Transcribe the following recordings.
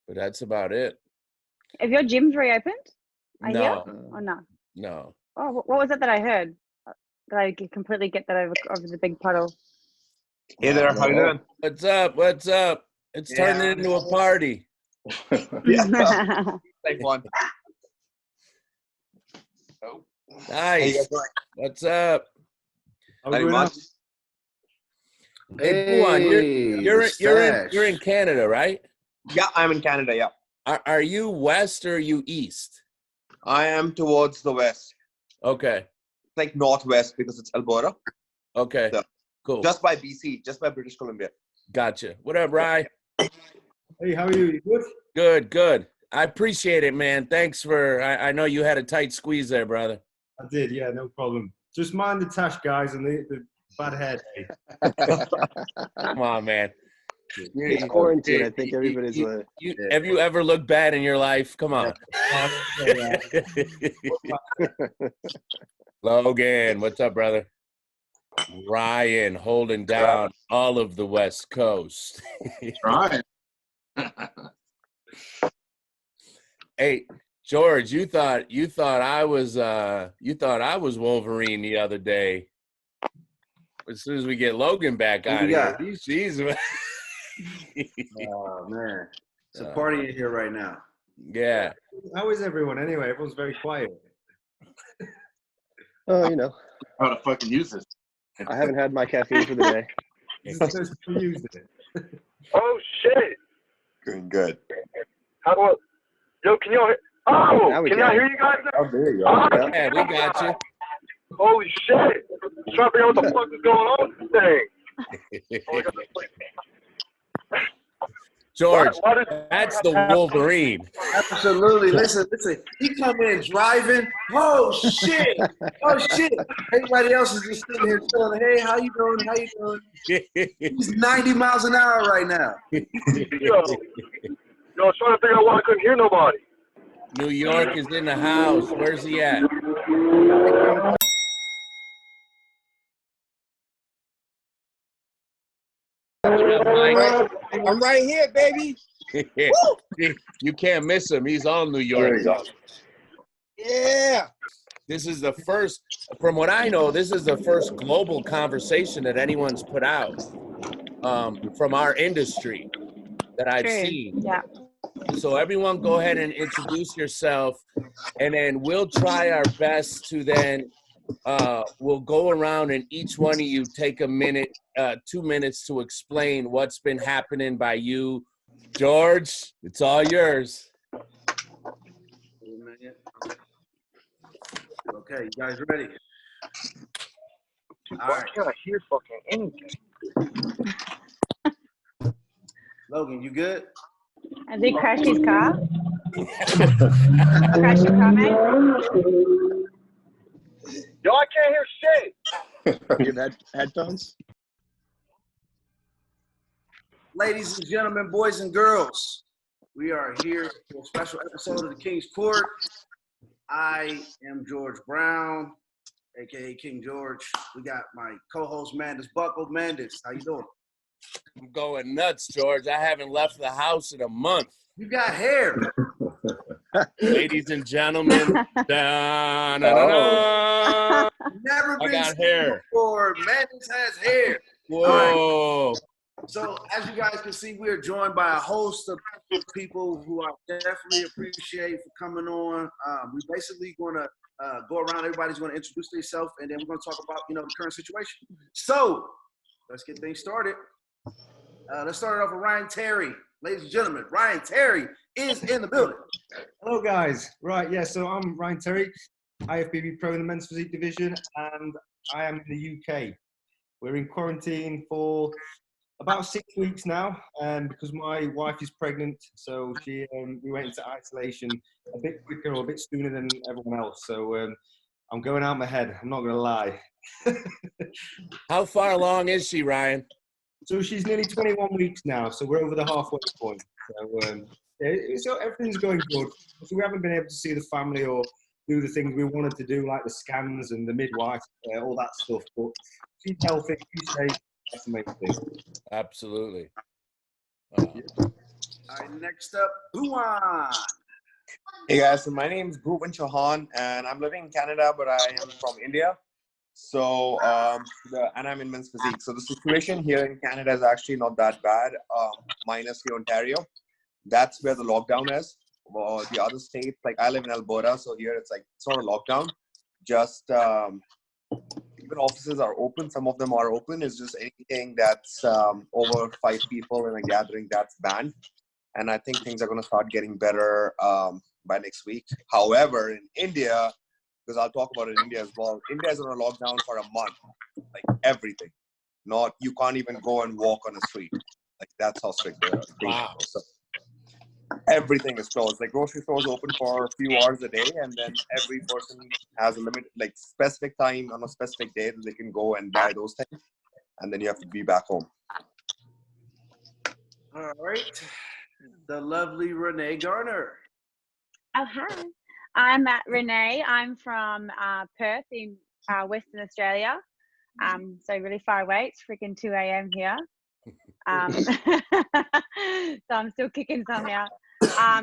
but that's about it. Have your gyms reopened? No. Or no? No. Oh, what was it that I heard? Did I completely get that over the big puddle? Hey there, how you doing? What's up? What's up? It's turning into a party. Yeah. Take one. Oh. Nice. What's up? Very much. Hey, Buwan, you're in Canada, right? Yeah, I'm in Canada, yeah. Are you west or are you east? I am towards the west. Okay. It's like northwest because it's Alberta. Okay. So, cool. Just by BC, just by British Columbia. Gotcha. What up, Rye? Hey, how are you? You good? Good, good. I appreciate it, man. Thanks for, I know you had a tight squeeze there, brother. I did, yeah, no problem. Just mind the tash, guys, and the bad head. Come on, man. It's quarantine. I think everybody's have you ever looked bad in your life? Come on. Logan, what's up, brother? Ryan holding down all of the West Coast. Right. Hey, George, you thought I was Wolverine the other day. As soon as we get Logan back out here, he's Oh man, it's a party in here right now. Yeah. How is everyone anyway? Everyone's very quiet. Oh, you know. How to fucking use this? I haven't had my caffeine for the day. This is the first time we used it. Oh shit! Doing good. How do I? Yo, can y'all? Oh, Now we can y'all can. hear you guys? Oh, there you go. Oh, Yeah, we got you. holy shit! I'm trying to figure out what the fuck is going on with this thing. George, Why did- that's the Wolverine. Absolutely. Listen. He come in driving. Oh shit! Oh shit! Everybody else is just sitting here chilling. Hey, how you doing? How you doing? He's 90 miles an hour right now. Yo, I was trying to figure out why I couldn't hear nobody. New York is in the house. Where's he at? I'm right here, baby. You can't miss him. He's all New There York. you go. Yeah. This is the first, from what I know, this is the first global conversation that anyone's put out from our industry that I've seen. Yeah. So everyone go ahead and introduce yourself, and then we'll try our best to then, we'll go around and each one of you take a minute, 2 minutes to explain what's been happening by you. George, it's all yours. Okay, you guys ready? All Why right, can't I hear fucking anything? Logan, you good? Has he crashed his car? Crashed your car, mate? Yo, I can't hear shit. You have headphones? Ladies and gentlemen, boys and girls, we are here for a special episode of the King's Court. I am George Brown, aka King George. We got my co-host Mandus Buckle. Mandus, how you doing? I'm going nuts, George. I haven't left the house in a month. You got hair. Ladies and gentlemen, da-na-na-na. Never I been got seen hair. before. Mandus has hair. Whoa. So as you guys can see, we are joined by a host of people who I definitely appreciate for coming on. We basically going to go around. Everybody's going to introduce themselves, and then we're going to talk about the current situation. So let's get things started. Let's start it off with Ryan Terry. Ladies and gentlemen, Ryan Terry is in the building. Hello, guys. Right, yeah, so I'm Ryan Terry, IFBB Pro in the men's physique division, and I am in the UK. We're in quarantine for about 6 weeks now, because my wife is pregnant, so we went into isolation a bit quicker or a bit sooner than everyone else. So I'm going out my head. I'm not going to lie. How far along is she, Ryan? So she's nearly 21 weeks now, so we're over the halfway point. So, so everything's going good. So we haven't been able to see the family or do the things we wanted to do, like the scans and the midwife, all that stuff. But she's healthy, she's safe. That's the main thing. Absolutely. All right, next up, Bhuwan. Hey guys, so my name is Bhuvan Chauhan, and I'm living in Canada, but I am from India. So, and I'm in men's physique. So the situation here in Canada is actually not that bad, minus the Ontario. That's where the lockdown is. Well, the other states, like I live in Alberta, so here it's not a lockdown. Just even offices are open. Some of them are open. It's just anything that's over 5 people in a gathering, that's banned. And I think things are going to start getting better by next week. However, in India, because I'll talk about it in India as well, India is on a lockdown for a month, like everything. You can't even go and walk on the street. Like that's how strict they are. Wow. So everything is closed. Like grocery stores open for a few hours a day, and then every person has a limit, like specific time on a specific day that they can go and buy those things, and then you have to be back home. All right, the lovely Renee Garner. Oh, hi. I'm Renee. I'm from Perth in Western Australia. So really far away. It's freaking 2 a.m. here. So I'm still kicking somehow. Yeah,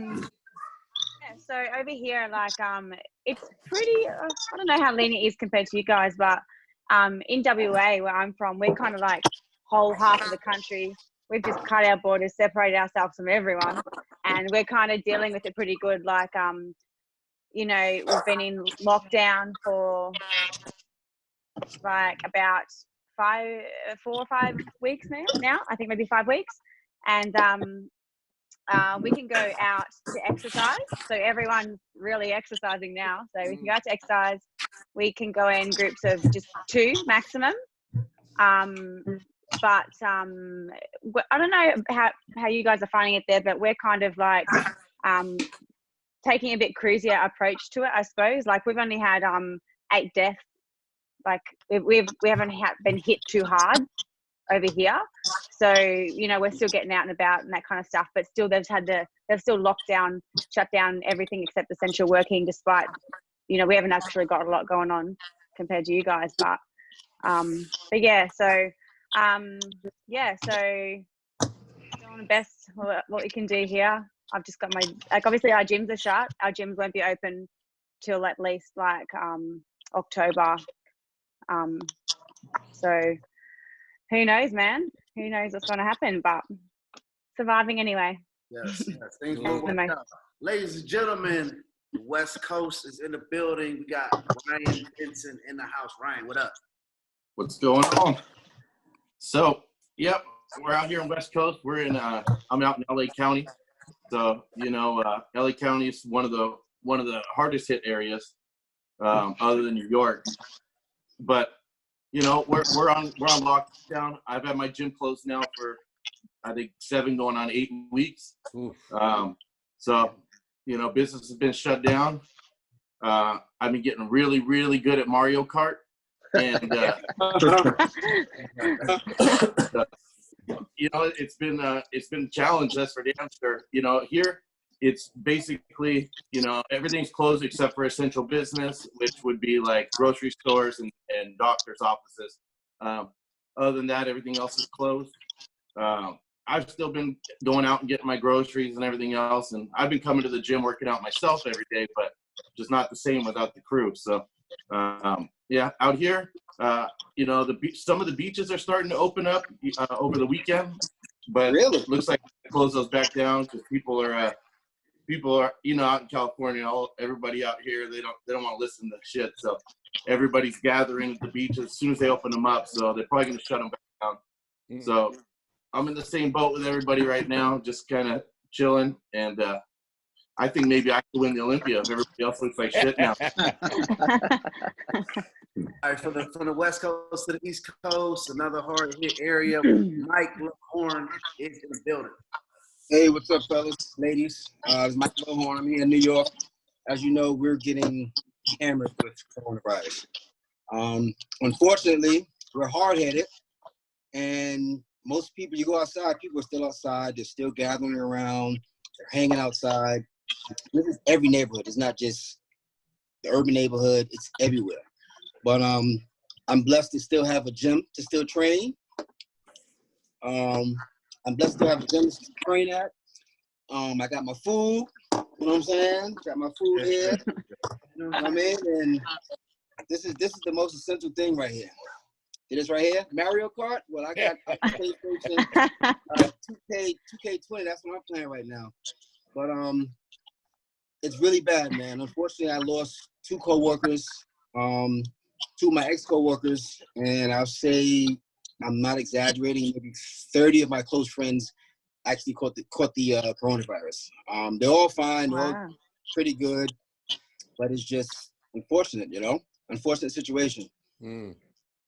so over here, like, it's pretty, I don't know how lenient it is compared to you guys, but in WA, where I'm from, we're kind of like whole half of the country. We've just cut our borders, separated ourselves from everyone, and we're kind of dealing with it pretty good. Like, you know, we've been in lockdown for like about 4 or 5 weeks now. I think maybe 5 weeks, and we can go out to exercise. So everyone's really exercising now. So we can go out to exercise. We can go in groups of just 2 maximum. But I don't know how you guys are finding it there, but we're kind of like taking a bit cruisier approach to it, I suppose. Like we've only had 8 deaths. Like we haven't been hit too hard over here. So, you know, we're still getting out and about and that kind of stuff, but still they've still locked down, shut down everything except essential working, despite, you know, we haven't actually got a lot going on compared to you guys. But yeah, so doing the best what we can do here. I've just got obviously our gyms are shut. Our gyms won't be open till at least like October. So who knows, man? Who knows what's going to happen? But surviving anyway. Yes. Things will work out. Ladies and gentlemen, the West Coast is in the building. We got Ryan Bentson in the house. Ryan, what up? What's going on? So, yep, we're out here on West Coast. I'm out in LA County. So, you know, LA County is one of the hardest hit areas, other than New York. But you know, we're on lockdown. I've had my gym closed now for I think 7 going on 8 weeks. So, you know, business has been shut down. I've been getting really, really good at Mario Kart, and you know, it's been a challenge. That's for damn sure. You know, here it's basically, you know, everything's closed except for essential business, which would be like grocery stores and doctors' offices. Other than that, everything else is closed. I've still been going out and getting my groceries and everything else, and I've been coming to the gym working out myself every day, but just not the same without the crew. So, yeah, out here, you know, some of the beaches are starting to open up over the weekend, but Really? it looks like they close those back down because people are, you know, out in California, everybody out here, they don't want to listen to shit. So everybody's gathering at the beach as soon as they open them up. So they're probably going to shut them back down. So I'm in the same boat with everybody right now, just kind of chilling. And I think maybe I could win the Olympia if everybody else looks like shit now. All right, from the West Coast to the East Coast, another hard hit area. Mike Horn is in the building. Hey, what's up, fellas, ladies? It's Mike Lohorn. I'm here in New York. As you know, we're getting hammered with coronavirus. Unfortunately, we're hard-headed, and most people, you go outside, people are still outside. They're still gathering around. They're hanging outside. This is every neighborhood. It's not just the urban neighborhood. It's everywhere. But I'm blessed to still have a gym to still train. I'm blessed to have a gym to train at. I got my food. You know what I'm saying? Got my food here. You know what I mean? And this is the most essential thing right here. See this right here? Mario Kart? Well, I got PlayStation 2K20. That's what I'm playing right now. But it's really bad, man. Unfortunately, I lost 2 coworkers, 2 of my ex-coworkers, and I'll say, I'm not exaggerating, maybe 30 of my close friends actually caught the coronavirus. They're all fine, they're all pretty good, but it's just unfortunate, you know, unfortunate situation.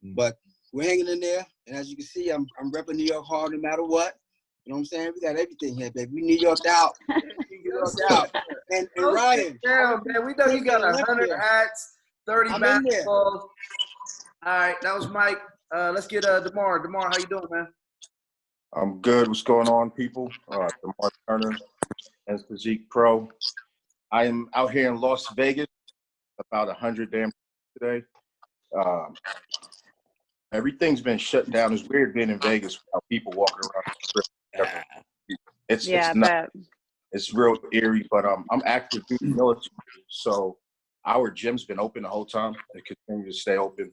But we're hanging in there, and as you can see, I'm repping New York hard no matter what. You know what I'm saying? We got everything here, baby. We New Yorked out. New Yorked out. And Ryan. Yeah, man, we know you got 100 hats, 30 basketballs. All right, that was Mike. Let's get DeMar. DeMar, how you doing, man? I'm good. What's going on, people? DeMar Turner, Men's Physique Pro. I am out here in Las Vegas, about 100 damn today. Everything's been shut down. It's weird being in Vegas without people walking around the strip. It's real eerie, but I'm active duty military, so our gym's been open the whole time. It continues to stay open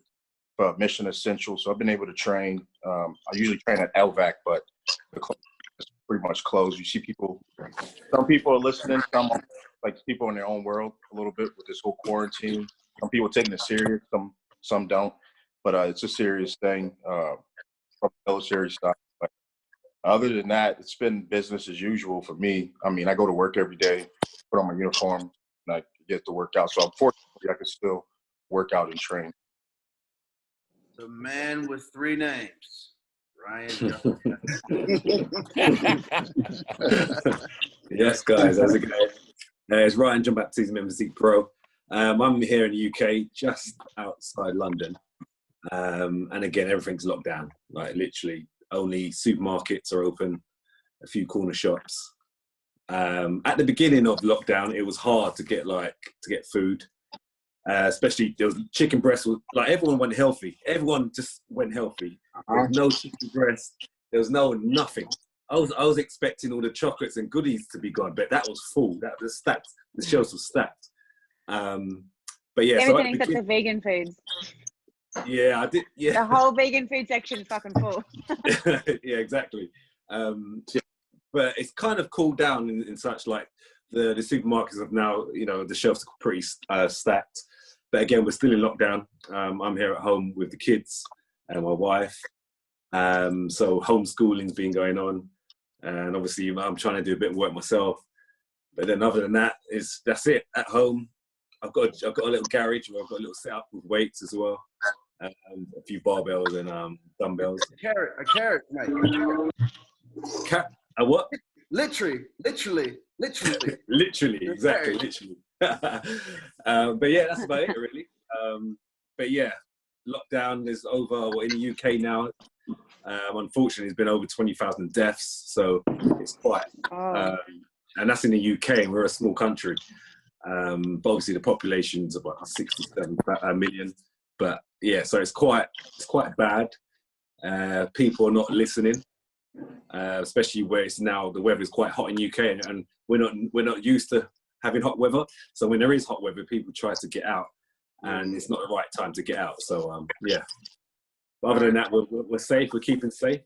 for mission essential. So I've been able to train. I usually train at LVAC, but it's pretty much closed. You see people, some people are listening, some are, like people in their own world a little bit with this whole quarantine. Some people taking it serious, some don't. But it's a serious thing from the military side. But other than that, it's been business as usual for me. I mean, I go to work every day, put on my uniform, and I get to work out. So unfortunately, I can still work out and train. The man with 3 names, Ryan. Yes, guys, how's it going? It's Ryan John Baptiste, Men's Physique Pro. I'm here in the UK, just outside London. And again, everything's locked down. Like literally, only supermarkets are open, a few corner shops. At the beginning of lockdown, it was hard to get food, especially there was chicken breast. Like everyone went healthy. Everyone just went healthy. There was no chicken breast. There was nothing. I was expecting all the chocolates and goodies to be gone, but that was full. That was stacked. The shelves were stacked. But yeah, everything except the vegan foods. Yeah, I did. Yeah, the whole vegan food section is fucking full. Yeah, exactly. But it's kind of cooled down in such like the supermarkets have now, you know, the shelves are pretty stacked. But again, we're still in lockdown. I'm here at home with the kids and my wife. So homeschooling's been going on, and obviously I'm trying to do a bit of work myself. But then other than that, that's it. At home, I've got a little garage where I've got a little setup with weights as well, a few barbells and dumbbells. A carrot, mate. A what? Literally. Literally, exactly, literally. But yeah, that's about it, really. But yeah, lockdown is over in the UK now. Unfortunately, there's been over 20,000 deaths, so it's quite. And that's in the UK, and we're a small country. But obviously, the population's about 67 million. But yeah, so it's quite bad. People are not listening, especially where it's now the weather is quite hot in UK, and we're not used to having hot weather. So when there is hot weather, people try to get out, and it's not the right time to get out. So yeah. But other than that, we're safe. We're keeping safe,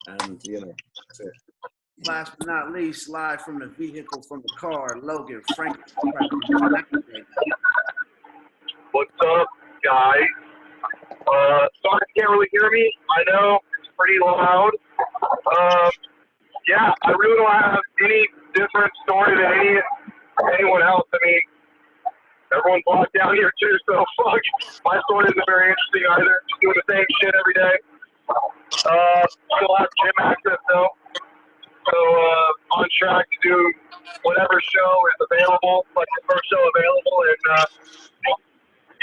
and you know, that's it. Last but not least, live from the vehicle, from the car, Logan Franklin. What's up, guys? Sorry, you can't really hear me. I know it's pretty loud. Yeah, I really don't have any different story than anyone else. I mean, everyone's locked down here too, so fuck. My story isn't very interesting either. Just doing the same shit every day. Still have gym access though. So on track to do whatever show is available, like the first show available, and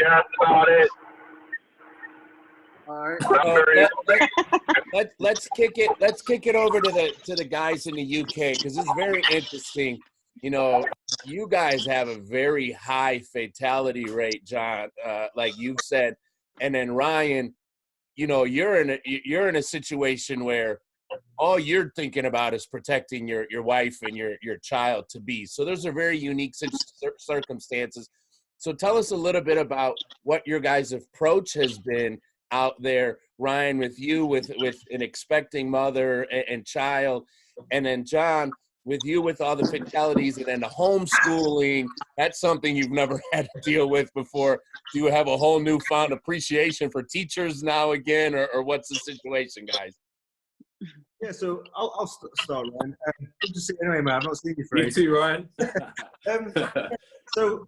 yeah, that's about it. All right. Let's kick it over to the guys in the UK, because it's very interesting. You know, you guys have a very high fatality rate, John, like you said, and then Ryan, you know, you're in a situation where all you're thinking about is protecting your wife and your child to be. So those are very unique circumstances. So tell us a little bit about what your guys' approach has been out there, Ryan, with you, with an expecting mother and child, and then John, with you with all the fatalities and then the homeschooling. That's something you've never had to deal with before. Do you have a whole newfound appreciation for teachers now again, or what's the situation, guys? Yeah, so I'll start, Ryan. Good to see you anyway, man. I've not seen you for Me ages. too, Ryan. So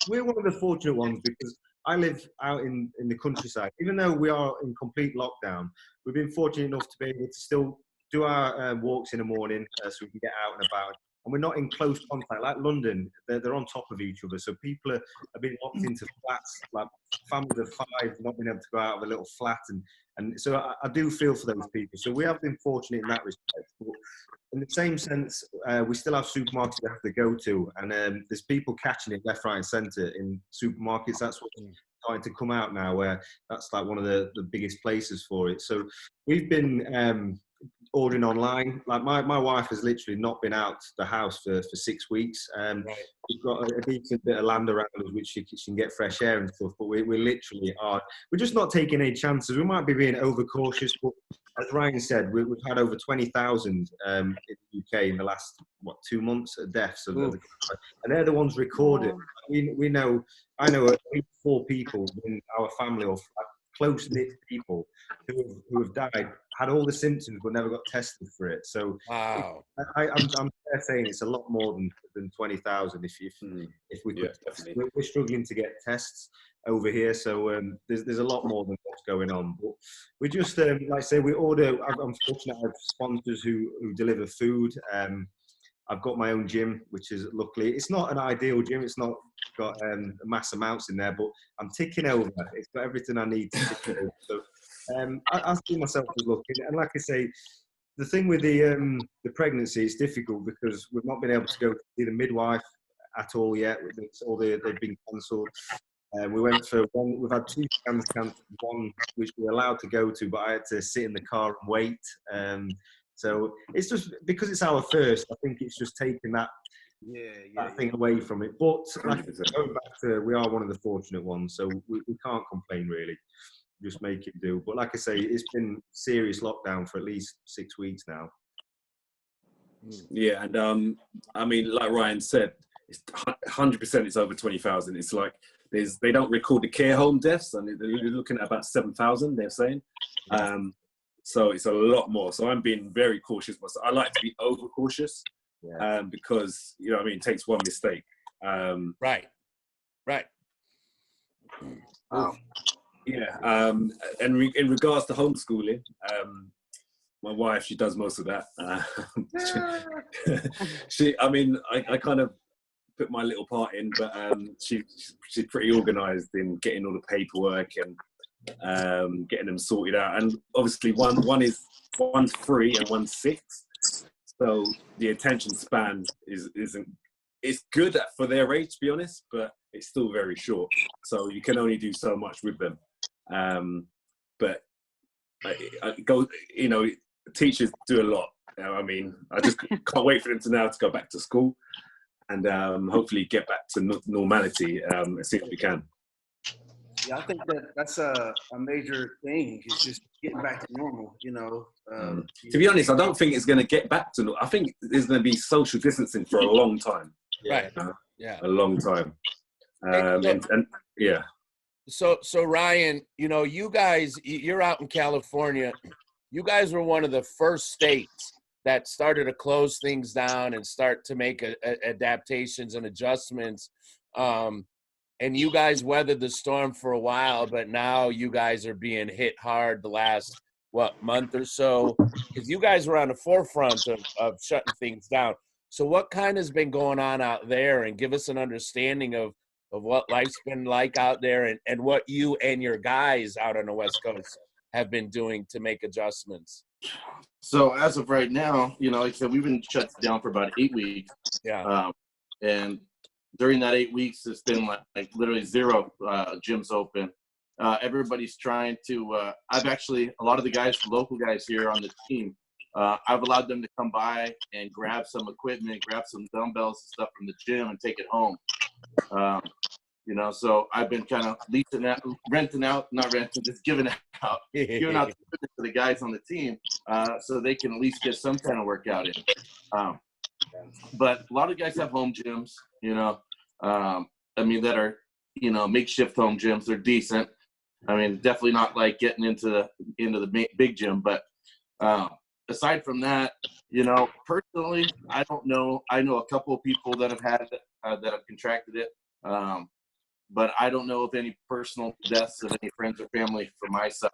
we're one of the fortunate ones because I live out in the countryside. Even though we are in complete lockdown, we've been fortunate enough to be able to still do our walks in the morning so we can get out and about. And we're not in close contact. Like London, they're on top of each other. So people are being locked into flats, like families of 5 not being able to go out of a little flat. And so I do feel for those people. So we have been fortunate in that respect. But in the same sense, we still have supermarkets we have to go to. And there's people catching it left, right and centre in supermarkets. That's what's starting to come out now, where that's like one of the biggest places for it. So we've been ordering online. Like my wife has literally not been out the house for 6 weeks. We've got a decent bit of land around us which she can get fresh air and stuff, but we literally are, we're just not taking any chances. We might be being overcautious, but as Ryan said, we've had over 20,000 in the UK in the last 2 months of deaths, and they're the ones recorded. We know, I know at least 4 people in our family or close-knit people who have died, had all the symptoms but never got tested for it. So wow. I'm saying it's a lot more than 20,000 if we could. We're struggling to get tests over here, so there's a lot more than what's going on. But we just like I say, we order. I'm fortunate I have sponsors who deliver food. I've got my own gym, which is luckily, it's not an ideal gym. It's not got mass amounts in there, but I'm ticking over. It's got everything I need to tick over. So I see myself as lucky. And like I say, the thing with the pregnancy is difficult because we've not been able to go see the midwife at all yet. They've been cancelled. We went for one. We've had 2 scans cancelled. One which we were allowed to go to, but I had to sit in the car and wait. So it's just because it's our first. I think it's just taking that thing away from it. But like, going back to, we are one of the fortunate ones, so we can't complain really. Just make it do. But like I say, it's been serious lockdown for at least 6 weeks now. Yeah, and I mean, like Ryan said, it's 100%. It's over 20,000. It's like they don't record the care home deaths, and they're looking at about 7,000. They're saying. So it's a lot more. So I'm being very cautious myself. I like to be over cautious because, you know what I mean, it takes one mistake. Right. Yeah. And in regards to homeschooling, my wife, she does most of that. I kind of put my little part in, but she's pretty organised in getting all the paperwork and getting them sorted out. And obviously one's 3 and one's 6, so the attention span isn't, it's good for their age, to be honest, but it's still very short, so you can only do so much with them. But I go, you know, teachers do a lot. You know, I mean, I just can't wait for them to go back to school and hopefully get back to normality as soon as we can. Yeah, I think that's a major thing. It's just getting back to normal, you know. To be honest, I don't think it's going to get back to normal. I think there's going to be social distancing for a long time. Right. A long time. And yeah. So Ryan, you know, you guys, you're out in California. You guys were one of the first states that started to close things down and start to make adaptations and adjustments. And you guys weathered the storm for a while, but now you guys are being hit hard the last, month or so? Because you guys were on the forefront of shutting things down. So what kind has been going on out there? And give us an understanding of what life's been like out there and what you and your guys out on the West Coast have been doing to make adjustments. So as of right now, you know, like I said, we've been shut down for about 8 weeks. Yeah. And during that 8 weeks, it's been like literally 0 gyms open. Everybody's trying to, I've actually, a lot of the guys, local guys here on the team, I've allowed them to come by and grab some equipment, grab some dumbbells and stuff from the gym and take it home. You know, so I've been kind of renting out, just giving out to the guys on the team so they can at least get some kind of workout in. But a lot of guys have home gyms, you know, I mean, that are, you know, makeshift home gyms. They're decent. I mean, definitely not like getting into the big gym, but aside from that, you know, personally, I don't know. I know a couple of people that have had that have contracted it, but I don't know of any personal deaths of any friends or family from my side.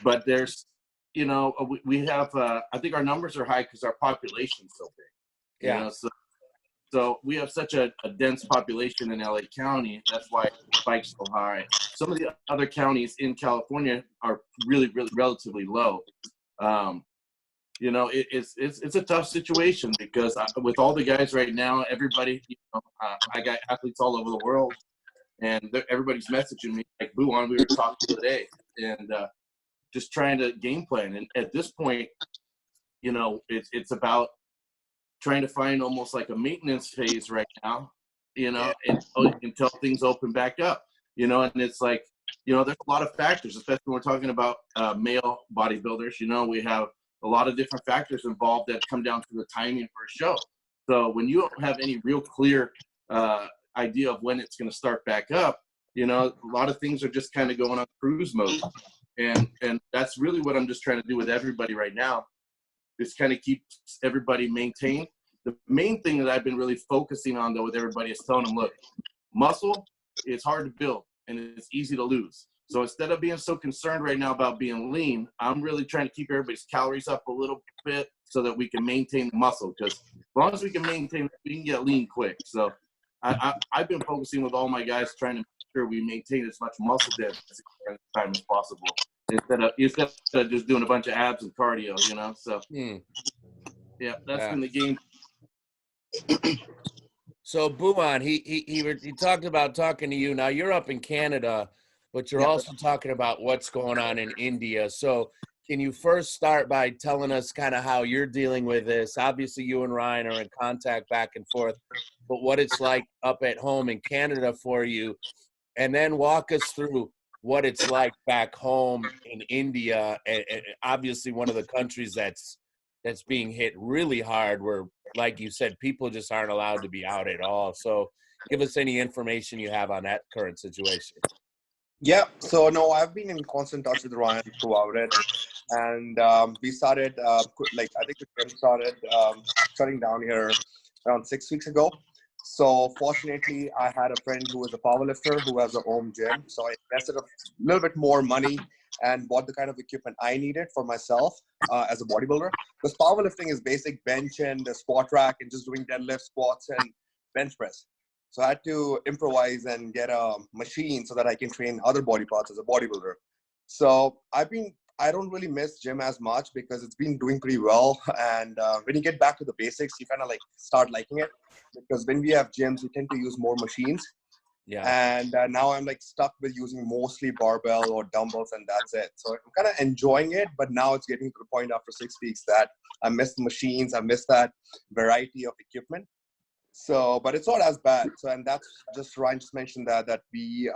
But there's, you know, we have. I think our numbers are high because our population's so big. Yeah. You know, so we have such a dense population in LA County. That's why it spikes so high. Some of the other counties in California are really, really relatively low. You know, it's a tough situation because with all the guys right now, everybody, you know, I got athletes all over the world, and everybody's messaging me like, "Buon, we were talking today," and just trying to game plan. And at this point, you know, it's about trying to find almost like a maintenance phase right now, you know, until things open back up, you know, and it's like, you know, there's a lot of factors, especially when we're talking about male bodybuilders. You know, we have a lot of different factors involved that come down to the timing for a show. So when you don't have any real clear idea of when it's going to start back up, you know, a lot of things are just kind of going on cruise mode. And that's really what I'm just trying to do with everybody right now, is kind of keep everybody maintained. The main thing that I've been really focusing on, though, with everybody is telling them, look, muscle is hard to build and it's easy to lose. So instead of being so concerned right now about being lean, I'm really trying to keep everybody's calories up a little bit so that we can maintain the muscle. Because as long as we can maintain, we can get lean quick. So I've been focusing with all my guys trying to make sure we maintain as much muscle density at the time as possible, instead of just doing a bunch of abs and cardio, you know. So yeah, that's been the game. So Buon, he talked about talking to you. Now you're up in Canada, but you're also talking about what's going on in India. So can you first start by telling us kind of how you're dealing with this? Obviously, you and Ryan are in contact back and forth, but what it's like up at home in Canada for you, and then walk us through what it's like back home in India, and obviously one of the countries that's being hit really hard, where, like you said, people just aren't allowed to be out at all. So give us any information you have on that current situation. Yeah, so no, I've been in constant touch with Ryan throughout it, and we started, I think the gym started shutting down here around 6 weeks ago. So fortunately, I had a friend who was a powerlifter who has a home gym, so I invested a little bit more money and bought the kind of equipment I needed for myself as a bodybuilder. Because powerlifting is basic bench and the squat rack and just doing deadlift, squats, and bench press. So I had to improvise and get a machine so that I can train other body parts as a bodybuilder. So I don't really miss gym as much because it's been doing pretty well. And when you get back to the basics, you kind of like start liking it, because when we have gyms, we tend to use more machines. Yeah. And now I'm like stuck with using mostly barbell or dumbbells, and that's it. So I'm kind of enjoying it, but now it's getting to the point after 6 weeks that I miss the machines. I miss that variety of equipment. So, but it's not as bad. So, and that's just, Ryan just mentioned that we,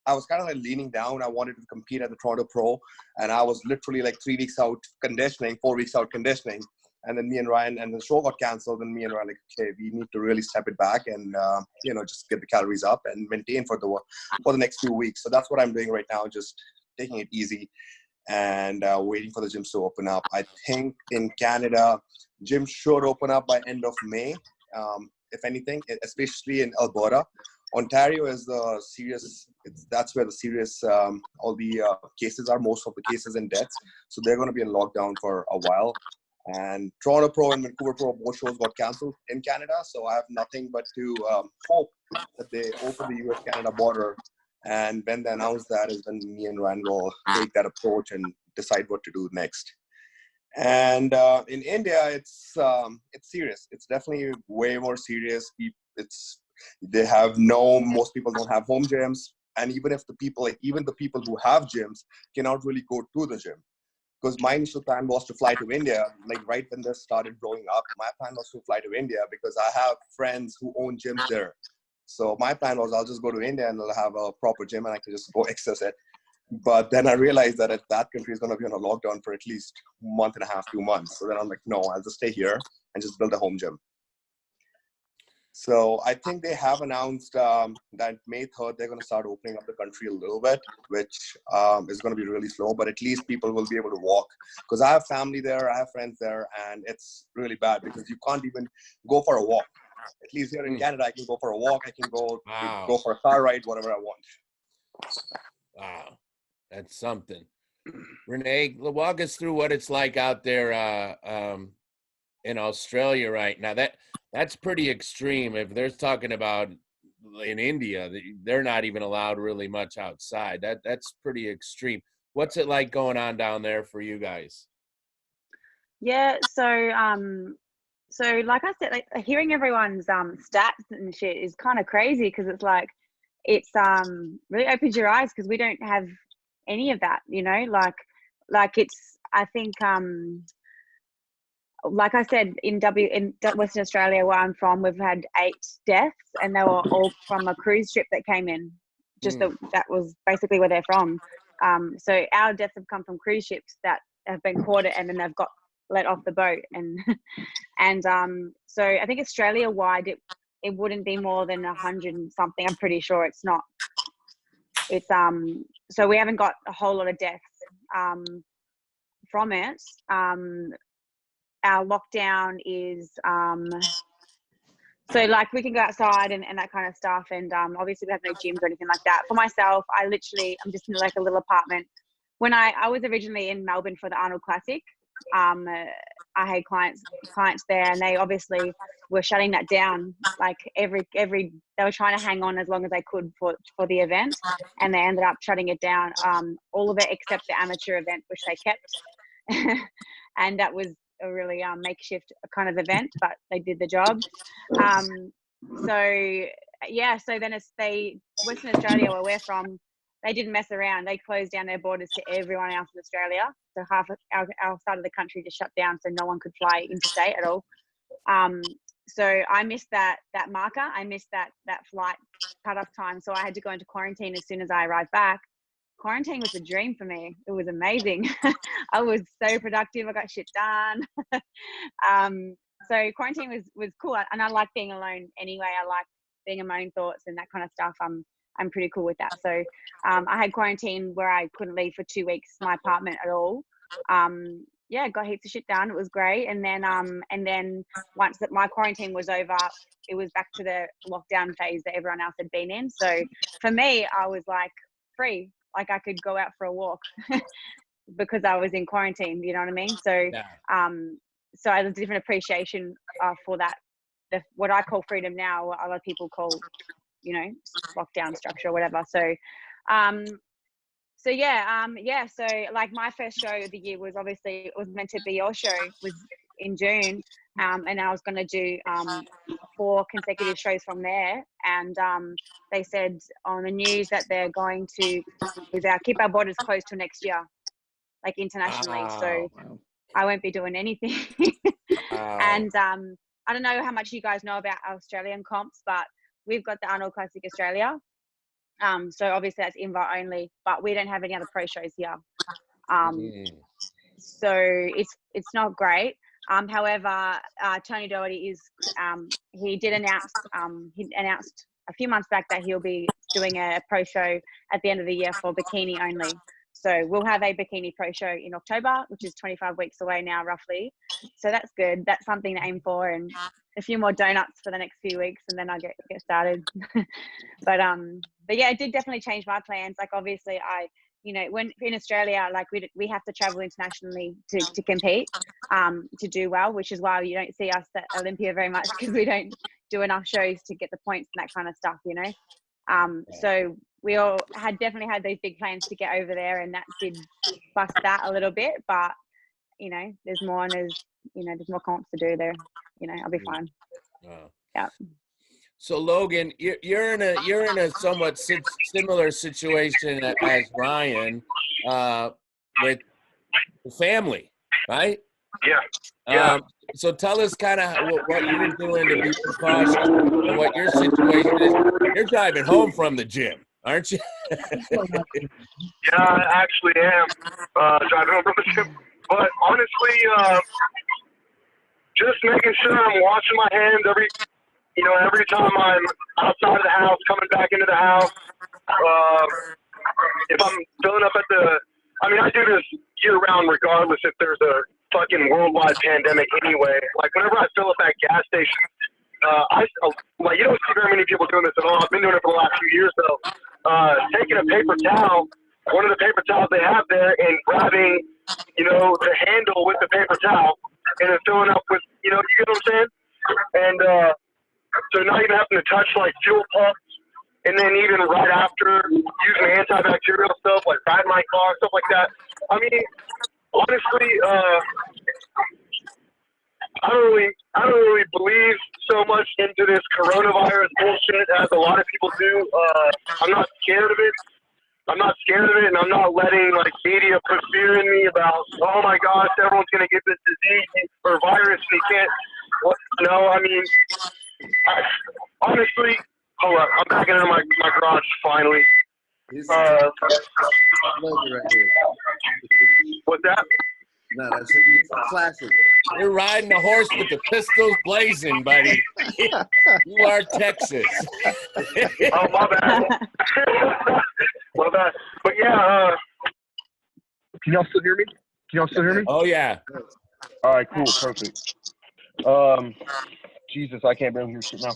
I was kind of like leaning down. I wanted to compete at the Toronto Pro, and I was literally like 3 weeks out conditioning, 4 weeks out conditioning. And then me and Ryan, and the show got canceled, and me and Ryan like, okay, we need to really step it back and, just get the calories up and maintain for the next few weeks. So that's what I'm doing right now, just taking it easy and waiting for the gyms to open up. I think in Canada, gyms should open up by end of May. If anything, especially in Alberta. Ontario is the serious, that's where the serious, all the cases are, most of the cases and deaths. So they're going to be in lockdown for a while. And Toronto Pro and Vancouver Pro, both shows got cancelled in Canada. So I have nothing but to hope that they open the US-Canada border. And when they announce that is when me and Ryan will take that approach and decide what to do next. And in India, it's serious. It's definitely way more serious. Most people don't have home gyms, and even the people who have gyms cannot really go to the gym, because my initial plan was to fly to India. Like right when this started blowing up, my plan was to fly to India because I have friends who own gyms there. So my plan was I'll just go to India and I'll have a proper gym and I can just go access it. But then I realized that that country is going to be on a lockdown for at least a month and a half, 2 months. So then I'm like, no, I'll just stay here and just build a home gym. So I think they have announced that May 3rd, they're going to start opening up the country a little bit, which is going to be really slow, but at least people will be able to walk. Because I have family there, I have friends there, and it's really bad because you can't even go for a walk. At least here in Canada, I can go for a walk, I can go for a car ride, whatever I want. Wow, that's something. Renee, walk us through what it's like out there in Australia right now. That's pretty extreme. If they're talking about in India, they're not even allowed really much outside. That's pretty extreme. What's it like going on down there for you guys? Yeah, so like I said, like hearing everyone's stats and shit is kind of crazy because it's like it's really opens your eyes because we don't have any of that, you know, like it's, I think like I said, in Western Australia where I'm from, we've had 8 deaths and they were all from a cruise ship that came in. That was basically where they're from. So our deaths have come from cruise ships that have been caught and then they've got let off the boat. And so I think Australia wide, it wouldn't be more than 100 and something. I'm pretty sure it's not. It's so we haven't got a whole lot of deaths from it. Our lockdown is so like we can go outside and that kind of stuff, and obviously we have no gyms or anything like that. For myself, I'm just in like a little apartment. When I was originally in Melbourne for the Arnold Classic, I had clients there, and they obviously were shutting that down. Like every they were trying to hang on as long as they could for the event, and they ended up shutting it down. All of it except the amateur event, which they kept, and that was a really makeshift kind of event, but they did the job. So yeah, so then Western Australia, where we're from, they didn't mess around. They closed down their borders to everyone else in Australia. So half of our side of the country just shut down, so no one could fly interstate at all. So I missed that marker. I missed that flight cutoff time. So I had to go into quarantine as soon as I arrived back. Quarantine was a dream for me. It was amazing. I was so productive. I got shit done. So quarantine was cool, and I like being alone anyway. I like being in my own thoughts and that kind of stuff. I'm pretty cool with that. So I had quarantine where I couldn't leave for 2 weeks my apartment at all. Yeah, got heaps of shit done. It was great. And then once my quarantine was over, it was back to the lockdown phase that everyone else had been in. So for me, I was like free. Like I could go out for a walk because I was in quarantine, you know what I mean? So, so I had a different appreciation for that, what I call freedom now, what other people call, you know, lockdown structure or whatever. So, so like my first show of the year was obviously, it was meant to be your show, was in June. And I was going to do 4 consecutive shows from there. And they said on the news that they're going to keep our borders closed till next year, like internationally. So I won't be doing anything. And I don't know how much you guys know about Australian comps, but we've got the Arnold Classic Australia. So obviously that's invite only, but we don't have any other pro shows here. So it's not great. However, Tony Doherty is, he announced a few months back that he'll be doing a pro show at the end of the year for bikini only. So we'll have a bikini pro show in October, which is 25 weeks away now, roughly. So that's good. That's something to aim for, and a few more donuts for the next few weeks, and then I'll get started. But yeah, it did definitely change my plans. Like obviously when in Australia, like we have to travel internationally to compete, to do well, which is why you don't see us at Olympia very much, because we don't do enough shows to get the points and that kind of stuff, you know. So we all definitely had these big plans to get over there, and that did bust that a little bit. But you know, there's more comps to do there. You know, I'll be fine. Yeah. So Logan, you're in a somewhat similar situation as Ryan, with family, right? Yeah. So tell us kind of what you're doing to be precautious and what your situation is. You're driving home from the gym, aren't you? Yeah, I actually am driving home from the gym. But honestly, just making sure I'm washing my hands every time I'm outside of the house, coming back into the house. If I'm filling up I do this year round regardless if there's a fucking worldwide pandemic anyway. Like whenever I fill up at gas stations, you don't see very many people doing this at all. I've been doing it for the last few years though. Taking a paper towel, one of the paper towels they have there, and grabbing, the handle with the paper towel, and then filling up with, you get what I'm saying? And so not even having to touch like fuel pumps, and then even right after using antibacterial stuff like riding my car, stuff like that. I mean, honestly, I don't really believe so much into this coronavirus bullshit as a lot of people do. I'm not scared of it. And I'm not letting media put fear in me about, oh my gosh, everyone's gonna get this disease or virus and you can't. No, I mean, honestly, hold up, I'm backing into my garage finally. Right here. What's that? No, that's classic. You're riding a horse with the pistols blazing, buddy. You are Texas. Oh, my bad. My bad. But yeah. Can y'all still hear me? Oh, yeah. All right, cool, perfect. Jesus, I can't barely hear shit now.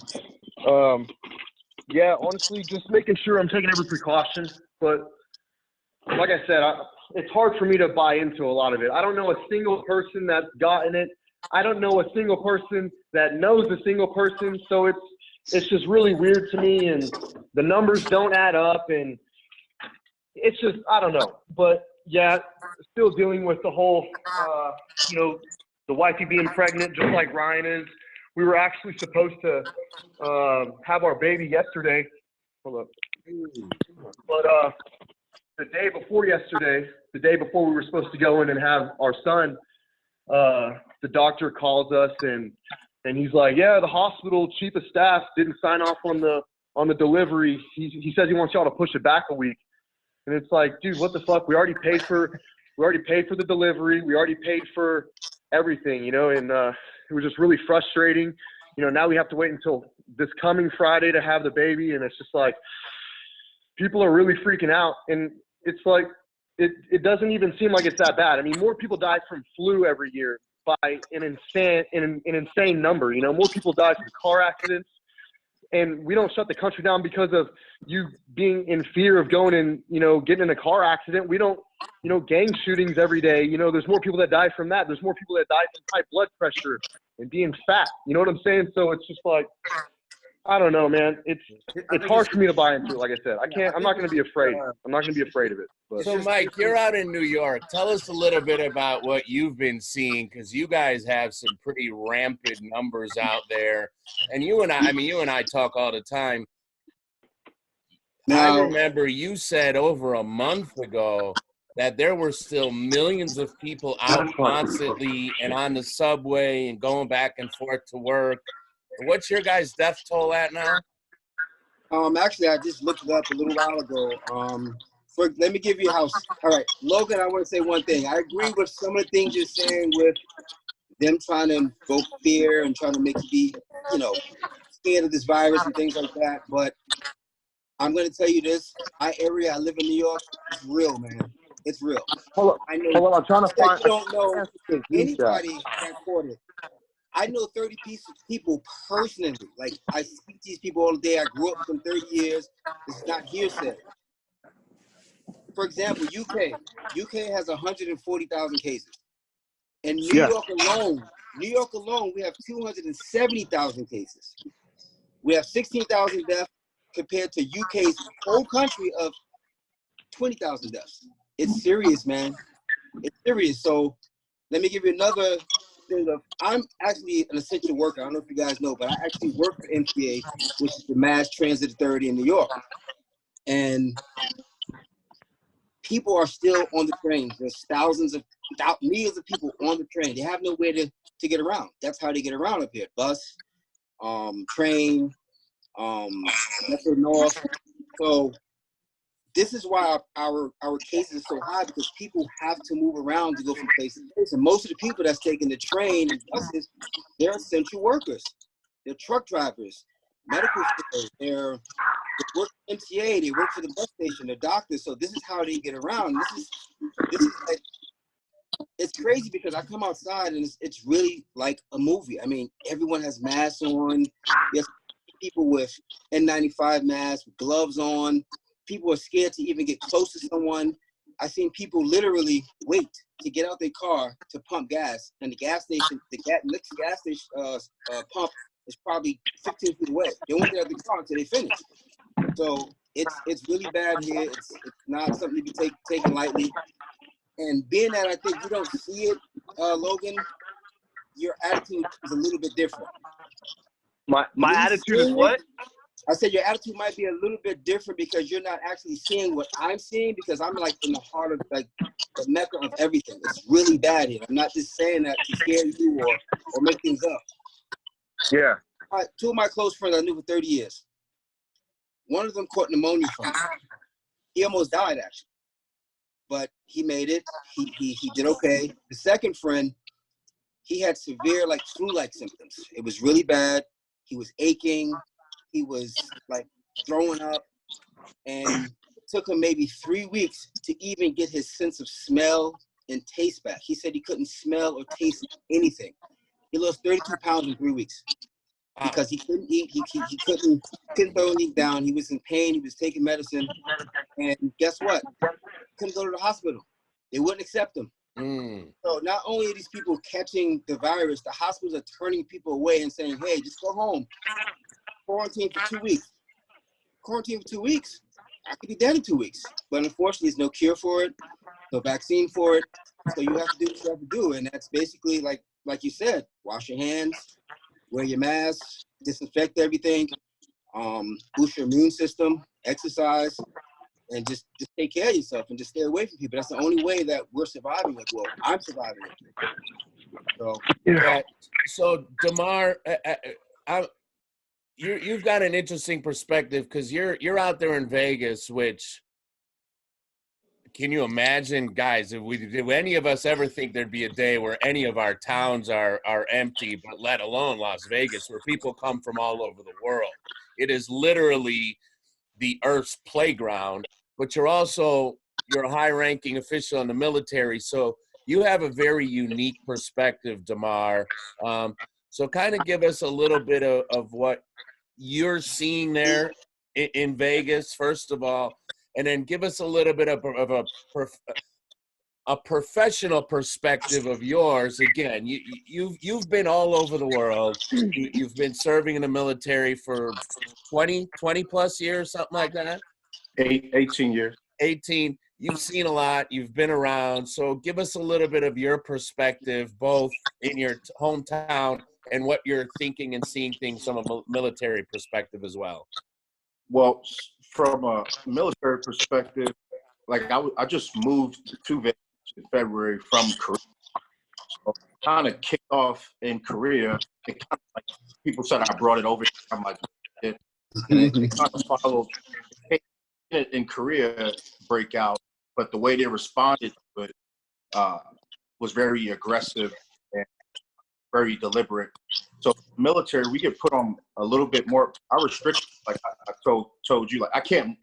Yeah, honestly, just making sure I'm taking every precaution. But like I said, it's hard for me to buy into a lot of it. I don't know a single person that's gotten it. I don't know a single person that knows a single person. So it's just really weird to me, and the numbers don't add up, and it's just, I don't know. But yeah, still dealing with the whole, the wifey being pregnant, just like Ryan is. We were actually supposed to have our baby yesterday. Hold up. But the day before yesterday, the day before we were supposed to go in and have our son, the doctor calls us and he's like, yeah, the hospital chief of staff didn't sign off on the delivery. He says he wants y'all to push it back a week. And it's like, dude, what the fuck? We already paid for the delivery. We already paid for everything, and it was just really frustrating. Now we have to wait until this coming Friday to have the baby, and it's just like people are really freaking out, and it's like it doesn't even seem like it's that bad. I mean, more people die from flu every year by an insane number. More people die from car accidents, and we don't shut the country down because of you being in fear of going and getting in a car accident. We don't, gang shootings every day. There's more people that die from that. There's more people that die from high blood pressure and being fat. You know what I'm saying? So it's just like, I don't know, man. It's hard for me to buy into it. Like I said, I'm not going to be afraid. I'm not going to be afraid of it. But. So Mike, you're out in New York. Tell us a little bit about what you've been seeing, because you guys have some pretty rampant numbers out there. And you and I talk all the time. I remember you said over a month ago that there were still millions of people out constantly and on the subway and going back and forth to work. What's your guys' death toll at now? Actually, I just looked it up a little while ago. Let me give you a house. All right, Logan, I want to say one thing. I agree with some of the things you're saying with them trying to invoke fear and trying to make you be, scared of this virus and things like that. But I'm going to tell you this. My area, I live in New York, it's real, man. It's real. Hold on, I'm trying to find. You don't know anybody that caught it. I know 30 people personally. Like, I speak to these people all day. I grew up with them 30 years. It's not hearsay. For example, UK has 140,000 cases. In New York alone, we have 270,000 cases. We have 16,000 deaths compared to UK's whole country of 20,000 deaths. It's serious, man. It's serious. So let me give you another thing of, I'm actually an essential worker. I don't know if you guys know, but I actually work for MTA, which is the Mass Transit Authority in New York. And people are still on the trains. There's thousands of without millions of people on the train. They have no way to get around. That's how they get around up here. Bus, train, Metro North. So this is why our cases are so high, because people have to move around to go from place to place. And most of the people that's taking the train and buses, they're essential workers. They're truck drivers, medical stores, they work for MTA, they work for the bus station, they're doctors. So this is how they get around. This is like, it's crazy because I come outside and it's really like a movie. I mean, everyone has masks on. There's people with N95 masks, with gloves on. People are scared to even get close to someone. I've seen people literally wait to get out their car to pump gas, and the gas station, next gas station pump is probably 15 feet away. They won't get out the car until they finish. So it's really bad here. It's not something to be taken lightly. And being that I think you don't see it, Logan, your attitude is a little bit different. My attitude is what? I said your attitude might be a little bit different because you're not actually seeing what I'm seeing, because I'm like in the heart of like the mecca of everything. It's really bad here. I'm not just saying that to scare you or make things up. Yeah. Two of my close friends I knew for 30 years. One of them caught pneumonia from it. He almost died, actually. But he made it. He did okay. The second friend, he had severe like flu-like symptoms. It was really bad. He was aching. He was like throwing up, and it took him maybe 3 weeks to even get his sense of smell and taste back. He said he couldn't smell or taste anything. He lost 32 pounds in 3 weeks because he couldn't eat. He couldn't throw anything down. He was in pain. He was taking medicine, and guess what? He couldn't go to the hospital. They wouldn't accept him. So not only are these people catching the virus, the hospitals are turning people away and saying, "Hey, just go home. Quarantine for 2 weeks." Quarantine for 2 weeks? I could be dead in 2 weeks. But unfortunately, there's no cure for it, no vaccine for it. So you have to do what you have to do. And that's basically like you said, wash your hands, wear your mask, disinfect everything, boost your immune system, exercise, and just take care of yourself and just stay away from people. That's the only way that we're surviving it. Well, I'm surviving it. So Damar, you've got an interesting perspective because you're out there in Vegas, which, can you imagine, guys, if any of us ever think there'd be a day where any of our towns are empty, but let alone Las Vegas, where people come from all over the world. It is literally the Earth's playground, but you're a high-ranking official in the military, so you have a very unique perspective, Damar. So kind of give us a little bit of what you're seeing there in Vegas, first of all, and then give us a little bit of a professional perspective of yours. Again, you've been all over the world. You've been serving in the military for 20 plus years, something like that? 18 years. 18. You've seen a lot. You've been around. So give us a little bit of your perspective, both in your hometown and what you're thinking and seeing things from a military perspective as well. Well, from a military perspective, like I just moved to Vegas in February from Korea. So kind of kicked off in Korea. It kind of like people said I brought it over. I'm like, and it kind of followed in Korea breakout, but the way they responded to it was very aggressive and very deliberate. So military, we get put on a little bit more. Our restrictions, like I told you, like I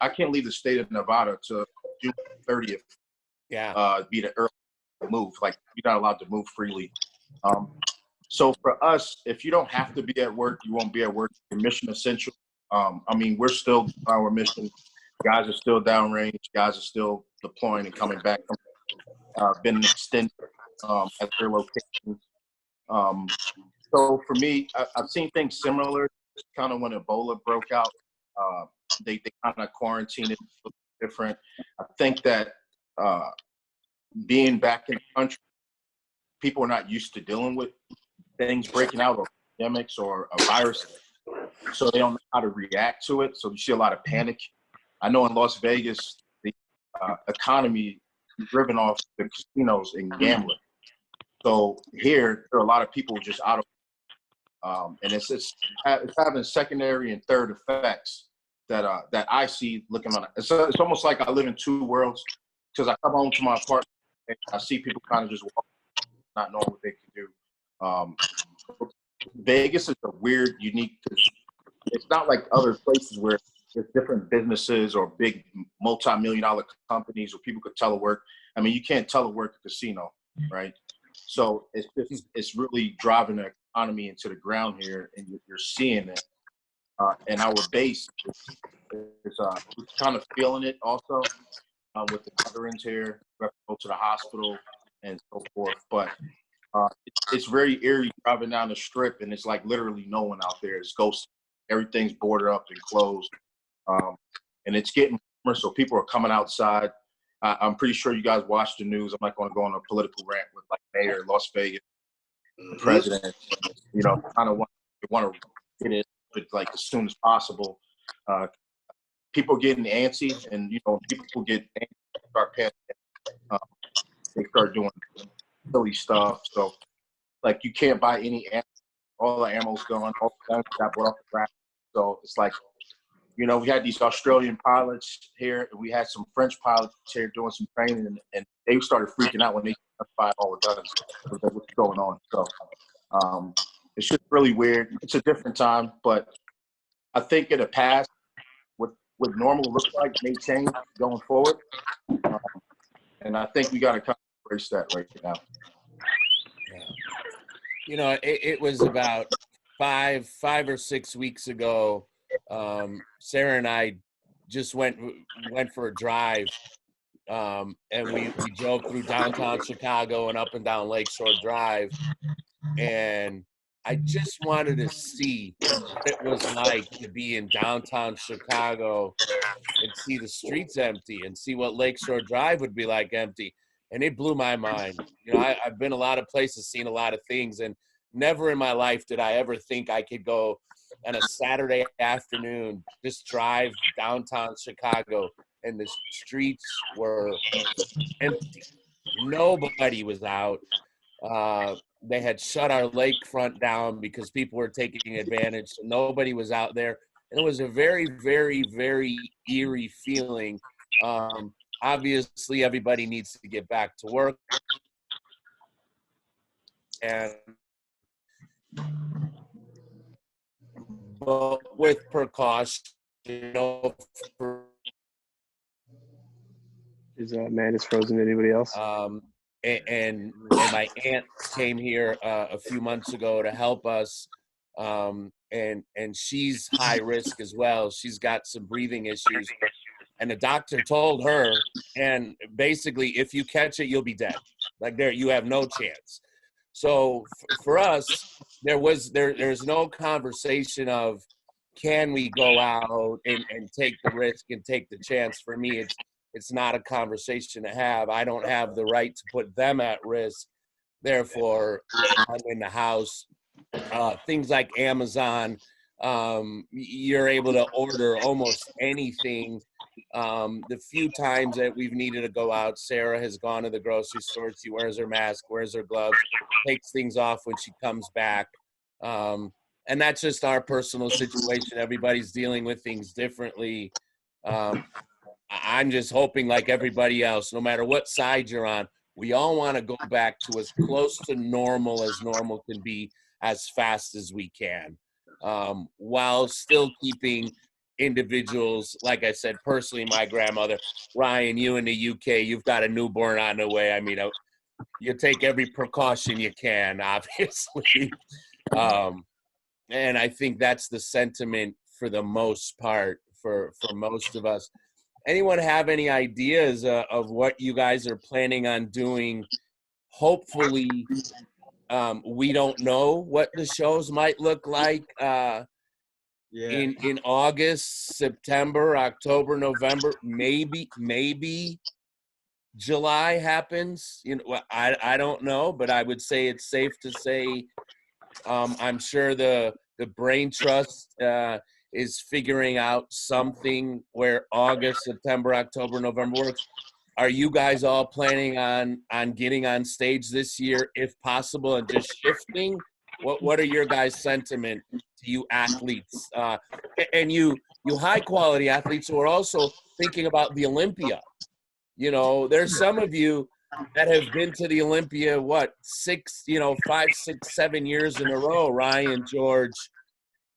can't leave the state of Nevada to June 30th. Yeah. Be the early move. Like you're not allowed to move freely. So for us, if you don't have to be at work, you won't be at work. Your mission essential. I mean, we're still on our mission. Guys are still downrange. Guys are still deploying and coming back. Been extended at their locations. So for me, I've seen things similar. Kind of when Ebola broke out, they kind of quarantined it a little different. I think that being back in the country, people are not used to dealing with things breaking out, or pandemics, or a virus, so they don't know how to react to it. So you see a lot of panic. I know in Las Vegas, the economy driven off the casinos and gambling. So here, there are a lot of people just out of, and it's having secondary and third effects that I see looking on it. It's almost like I live in two worlds, because I come home to my apartment and I see people kind of just walk, not knowing what they can do. Vegas is a weird, unique. It's not like other places where there's different businesses or big multi-million-dollar companies where people could telework. I mean, you can't telework a casino, right? So it's really driving the economy into the ground here, and you're seeing it. And our base is kind of feeling it also with the veterans here. We have to go to the hospital and so forth. But it's very eerie driving down the strip, and it's like literally no one out there. It's ghost. Everything's boarded up and closed. And it's getting warmer, so people are coming outside. I'm pretty sure you guys watch the news. I'm not going to go on a political rant with like Mayor of Las Vegas, the president. You know, kind of want to get it like as soon as possible. People getting antsy, and you know, people get antsy, start panicking. They start doing silly stuff. So, like, you can't buy any ammo. All the ammo's gone. All the guns got brought off the rack. So it's like, you know, we had these Australian pilots here, and we had some French pilots here doing some training, and they started freaking out when they fired all the guns. What's going on? So it's just really weird. It's a different time, but I think in the past, what normal looks like may change going forward. And I think we got to kind of embrace that right now. Yeah. You know, it was about five or 6 weeks ago. Sarah and I just went for a drive, and we drove through downtown Chicago and up and down Lakeshore Drive, and I just wanted to see what it was like to be in downtown Chicago and see the streets empty and see what Lakeshore Drive would be like empty. And it blew my mind. You know, I've been a lot of places, seen a lot of things, and never in my life did I ever think I could go on a Saturday afternoon, just drive downtown Chicago, and the streets were empty. Nobody was out. They had shut our lakefront down because people were taking advantage. So nobody was out there. And it was a very, very, very eerie feeling. Obviously, everybody needs to get back to work. But with precaution, you know. Is Mandus frozen? Anybody else? And my aunt came here a few months ago to help us, and she's high risk as well. She's got some breathing issues, and the doctor told her, and basically, if you catch it, you'll be dead. Like, you have no chance. So for us, there's no conversation of, can we go out and take the risk and take the chance? For me, it's not a conversation to have. I don't have the right to put them at risk. Therefore, I'm in the house. Things like Amazon, you're able to order almost anything. The few times that we've needed to go out, Sarah has gone to the grocery store. She wears her mask, wears her gloves, takes things off when she comes back. And that's just our personal situation. Everybody's dealing with things differently. I'm just hoping, like everybody else, no matter what side you're on, we all want to go back to as close to normal as normal can be as fast as we can, while still keeping individuals, like I said, personally, my grandmother, Ryan, you in the UK, you've got a newborn on the way. I mean, you take every precaution you can, obviously. And I think that's the sentiment for the most part for most of us. Anyone have any ideas of what you guys are planning on doing? Hopefully, we don't know what the shows might look like in August, September, October, November. Maybe July happens. You know, I don't know, but I would say it's safe to say I'm sure the Brain Trust is figuring out something where August, September, October, November works. Are you guys all planning on getting on stage this year, if possible, and just shifting? What are your guys' sentiment to you athletes, and you high quality athletes who are also thinking about the Olympia? You know, there's some of you that have been to the Olympia, 5, 6, 7 years in a row. Ryan, George,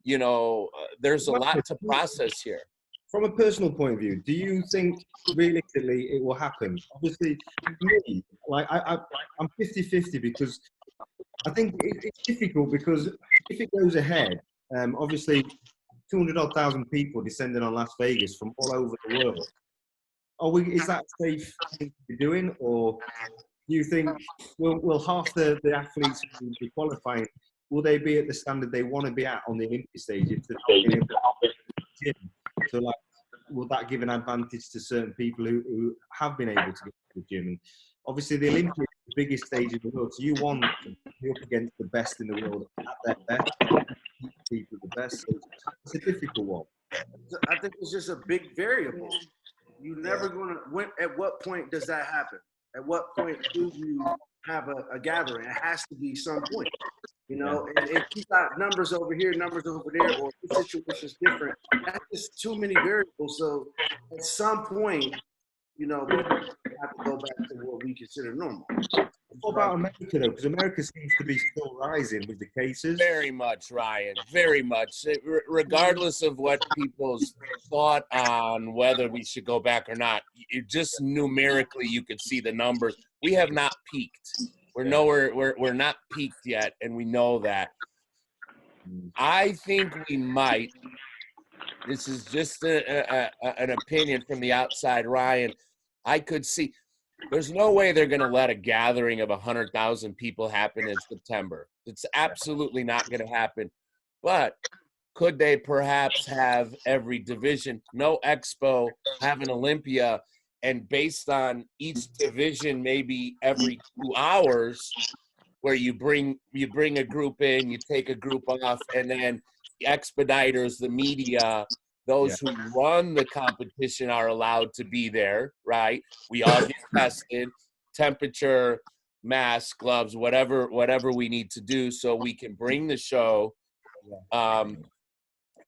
there's a lot to process here. From a personal point of view, do you think realistically it will happen? Obviously, for me, like I'm 50-50 because I think it's difficult because if it goes ahead, obviously 200,000 people descending on Las Vegas from all over the world. Is that safe thing to be doing, or do you think will half the athletes who will be qualifying, will they be at the standard they want to be at on the Olympic stage if they're not being able to gym? So, like, will that give an advantage to certain people who have been able to get to the gym? And obviously, the Olympics is the biggest stage in the world, so you want to be up against the best in the world at their best, people the best. So it's a difficult one. I think it's just a big variable. You're never going to. At what point does that happen? At what point do you have a gathering? It has to be some point. And if you got numbers over here, numbers over there, or the situation's different, that's just too many variables. So at some point, we have to go back to what we consider normal. What about America, though? Because America seems to be still rising with the cases. Very much, Ryan. Very much. Regardless of what people's thought on whether we should go back or not, just numerically, you could see the numbers. We have not peaked. We're nowhere. We're not peaked yet, and we know that. I think we might. This is just an opinion from the outside, Ryan. I could see. There's no way they're going to let a gathering of 100,000 people happen in September. It's absolutely not going to happen. But could they perhaps have every division, no expo, have an Olympia, and based on each division, maybe every 2 hours, where you bring a group in, you take a group off, and then the expediters, the media, those who run the competition are allowed to be there, right? We all get tested, temperature, mask, gloves, whatever we need to do so we can bring the show. And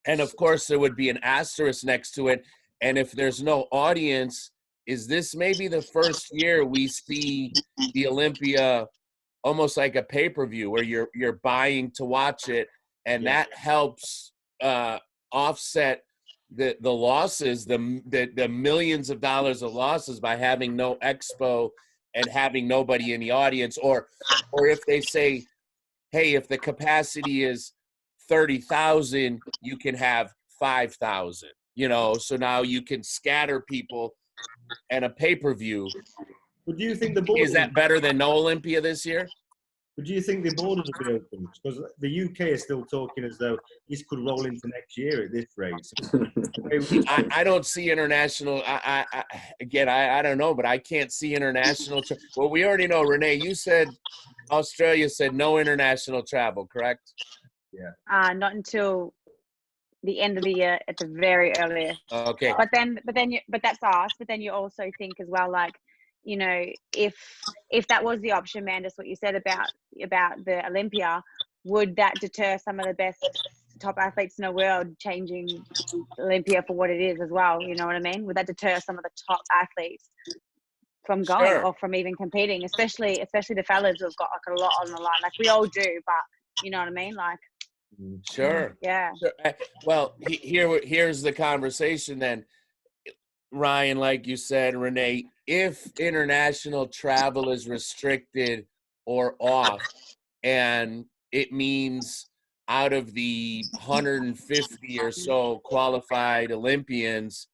of course, there would be an asterisk next to it. And if there's no audience, is this maybe the first year we see the Olympia almost like a pay-per-view where you're buying to watch it, and that helps offset the losses, the millions of dollars of losses by having no expo and having nobody in the audience, or if they say, hey, if the capacity is 30,000, you can have 5,000, so now you can scatter people and a pay-per-view. But do you think the borders, is that better than no Olympia this year? But do you think the borders will be open? Because the UK is still talking as though this could roll into next year at this rate. I don't see international. I don't know, but I can't see international. Well, we already know, Renee, you said Australia said no international travel, correct? Yeah. Not until the end of the year at the very earliest. Okay. But that's us. But then you also think as well, like, if that was the option, Mandus, what you said about the Olympia, would that deter some of the best top athletes in the world changing Olympia for what it is as well? You know what I mean? Would that deter some of the top athletes from going or from even competing, especially the fellas who've got like a lot on the line, like we all do, but you know what I mean? Like, sure. Yeah. Sure. Well, here's the conversation then, Ryan, like you said, Renee, if international travel is restricted or off, and it means out of the 150 or so qualified Olympians,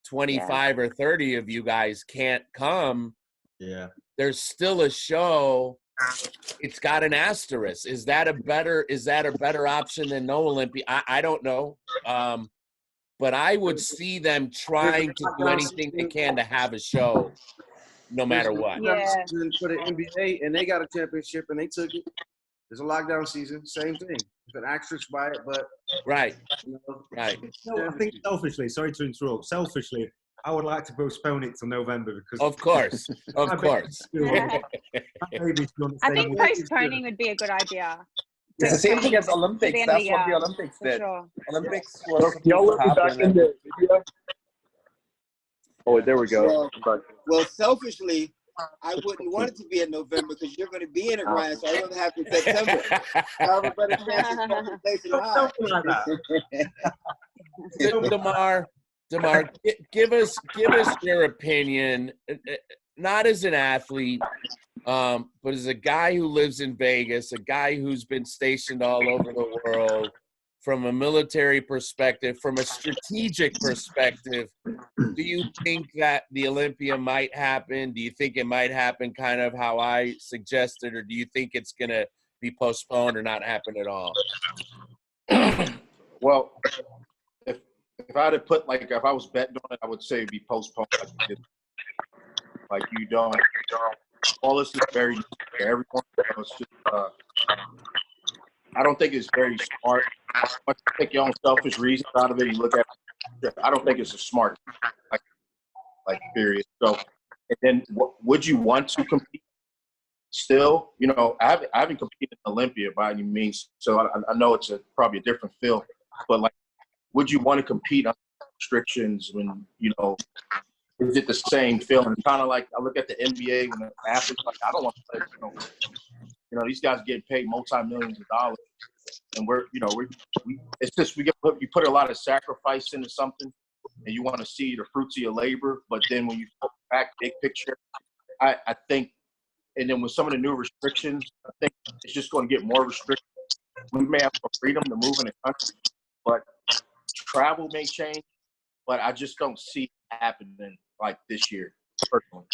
25 or 30 of you guys can't come, there's still a show. It's got an asterisk. Is that a better option than no Olympia? I don't know. But I would see them trying to do anything they can to have a show, no matter what. For the NBA, and they got a championship, and they took it. There's a lockdown season, same thing. There's an asterisk by it, but right. No, I think selfishly, sorry to interrupt. Selfishly, I would like to postpone it till November because. Of course, of course. I think postponing would be a good idea. It's the same thing as To Olympics. the end of That's the what the year, Olympics for did. sure. Olympics was Y'all supposed let to me back happen. in the video. Oh, there we go. Well, selfishly, I wouldn't want it to be in November because you're going to be in it, Ryan. So I'd rather have it in September. I have a better chance of going place in high. Damar, give us your opinion, not as an athlete, but as a guy who lives in Vegas, a guy who's been stationed all over the world, from a military perspective, from a strategic perspective. Do you think that the Olympia might happen? Do you think it might happen kind of how I suggested, or do you think it's going to be postponed or not happen at all? Well, if I had to put, like, if I was betting on it, I would say it'd be postponed. Like, you don't. All this is very everyone. It's just, I don't think it's very smart. Once you take your own selfish reasons out of it, you look at it, I don't think it's a smart, like period. So, and then would you want to compete still? You know, I haven't competed in Olympia by any means, so I know it's probably a different feel. But, like, would you want to compete on restrictions when, you know, is it the same feeling? Kind of like I look at the NBA when the athletes like, I don't want to play. You know, these guys getting paid multi-millions of dollars, and it's just you put a lot of sacrifice into something, and you want to see the fruits of your labor. But then when you look back big picture, I think, and then with some of the new restrictions, I think it's just going to get more restricted. We may have more freedom to move in the country, but travel may change. But I just don't see it happening like this year, personally.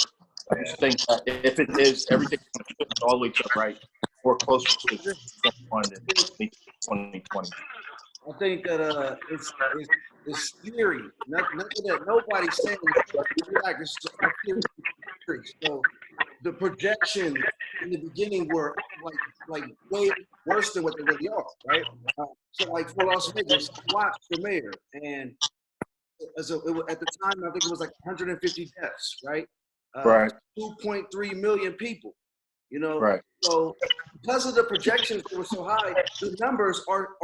I just think that if it is, everything's going to shift all the way to the right or closer to 2020. I think that it's scary. Nothing that nobody's saying. It's scary. So the projections in the beginning were like way worse than what they really are, right? So, like, for Las Vegas, I watched the mayor, and at the time, I think it was like 150 deaths, right? Right. 2.3 million people, you know? Right. So because of the projections that were so high, the numbers are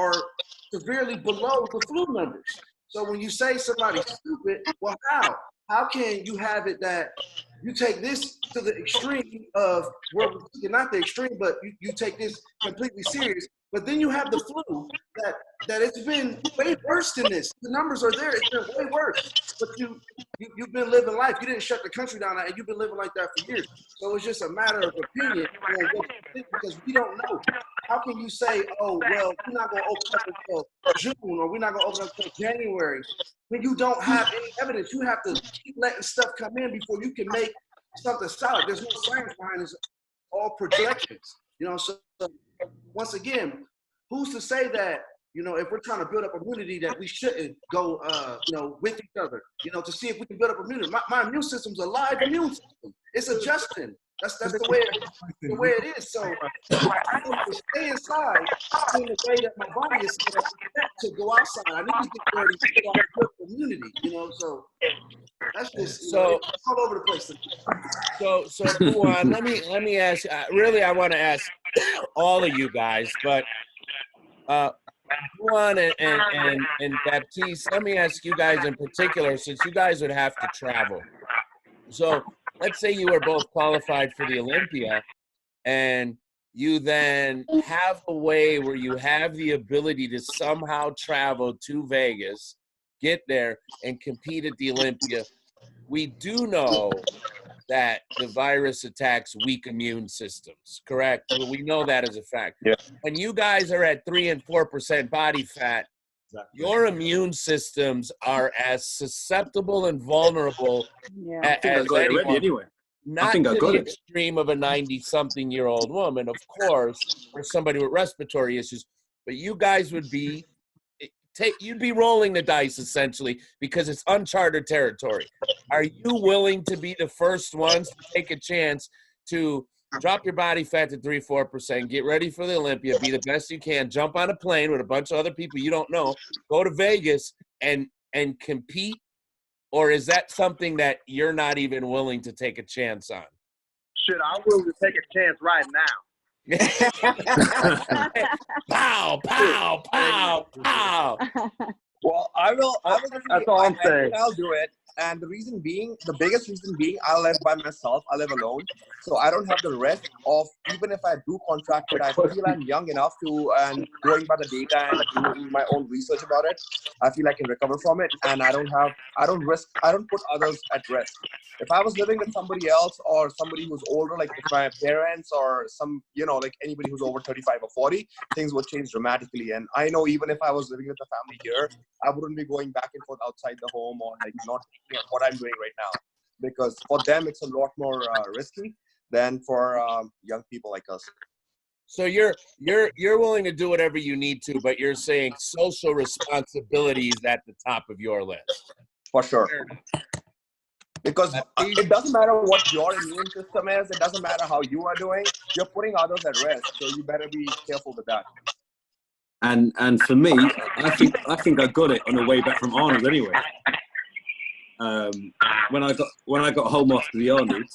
severely below the flu numbers. So when you say somebody's stupid, well, how? How can you have it that you take this to the extreme of, well, not the extreme, but you take this completely serious, but then you have the flu that it's been way worse than this. The numbers are there. It's been way worse. But you've been living life. You didn't shut the country down, and you've been living like that for years. So it's just a matter of opinion on what you think, because we don't know. How can you say, oh, well, we're not going to open up until June, or we're not going to open up until January, when you don't have any evidence? You have to keep letting stuff come in before you can make something solid. There's no science behind this. All projections. You know, so once again, who's to say that, you know, if we're trying to build up immunity, that we shouldn't go, you know, with each other, you know, to see if we can build up immunity. My immune system's a live immune system. It's adjusting. That's the way it is. So I need to stay inside in the way that my body is set up to go outside. I need to get ready to build immunity, you know. So that's just all over the place. So Juan, let me ask. Really, I want to ask all of you guys, but Juan and Baptiste, let me ask you guys in particular, since you guys would have to travel. So let's say you were both qualified for the Olympia, and you then have a way where you have the ability to somehow travel to Vegas, get there, and compete at the Olympia. We do know that the virus attacks weak immune systems, correct? We know that as a fact. Yeah. When you guys are at 3 and 4% body fat, your immune systems are as susceptible and vulnerable as anyone. Anyway. Not to the extreme of a 90-something-year-old woman, of course, or somebody with respiratory issues, but you guys would be you'd be rolling the dice, essentially, because it's uncharted territory. Are you willing to be the first ones to take a chance to drop your body fat to 3-4%, get ready for the Olympia, be the best you can, jump on a plane with a bunch of other people you don't know, go to Vegas and compete? or is that something that you're not even willing to take a chance on? Shit, I'm willing to take a chance right now. Pow, pow, pow, pow. Well, I will That's all I'm saying. I'll do it. And the reason being, the biggest reason being, I live by myself. I live alone. So I don't have the risk of, even if I do contract it, I feel I'm young enough to, and going by the data and doing my own research about it, I feel I can recover from it. And I don't put others at risk. If I was living with somebody else or somebody who's older, like if my parents or some, like anybody who's over 35 or 40, things would change dramatically. And I know even if I was living with a family here, I wouldn't be going back and forth outside the home or like not what I'm doing right now, because for them it's a lot more risky than for young people like us. So you're willing to do whatever you need to, but you're saying social responsibility is at the top of your list. For sure. Because it doesn't matter what your immune system is, it doesn't matter how you are doing, you're putting others at risk. So you better be careful with that. And for me, I think I got it on the way back from Arnold anyway. When I got home after the Arnold's,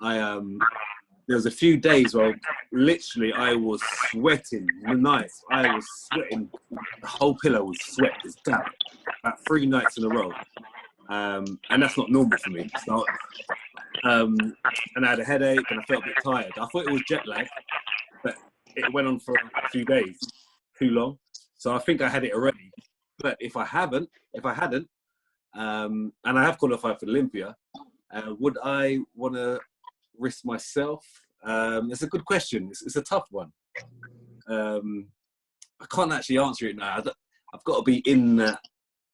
there was a few days where literally I was sweating the nights. I was sweating. The whole pillow was sweat. It's damp. About 3 nights in a row. And that's not normal for me. So, and I had a headache and I felt a bit tired. I thought it was jet lag, but it went on for a few days, too long. So I think I had it already. But if I hadn't, and I have qualified for Olympia, would I want to risk myself? It's a good question. It's a tough one. I can't actually answer it now. I've got to be in that.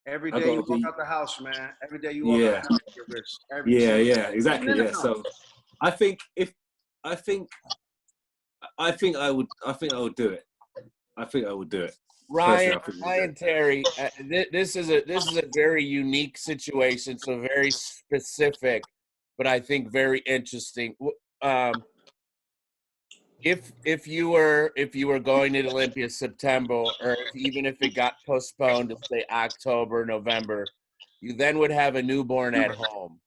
Every day you walk out the house, man. Every day you walk out the house, your risk. Yeah, exactly. Yeah. So I think I would do it. I think I would do it. Ryan Terry, this is a very unique situation, so very specific, but I think very interesting. If you were going to Olympia September, or even if it got postponed to say October, November, you then would have a newborn at home.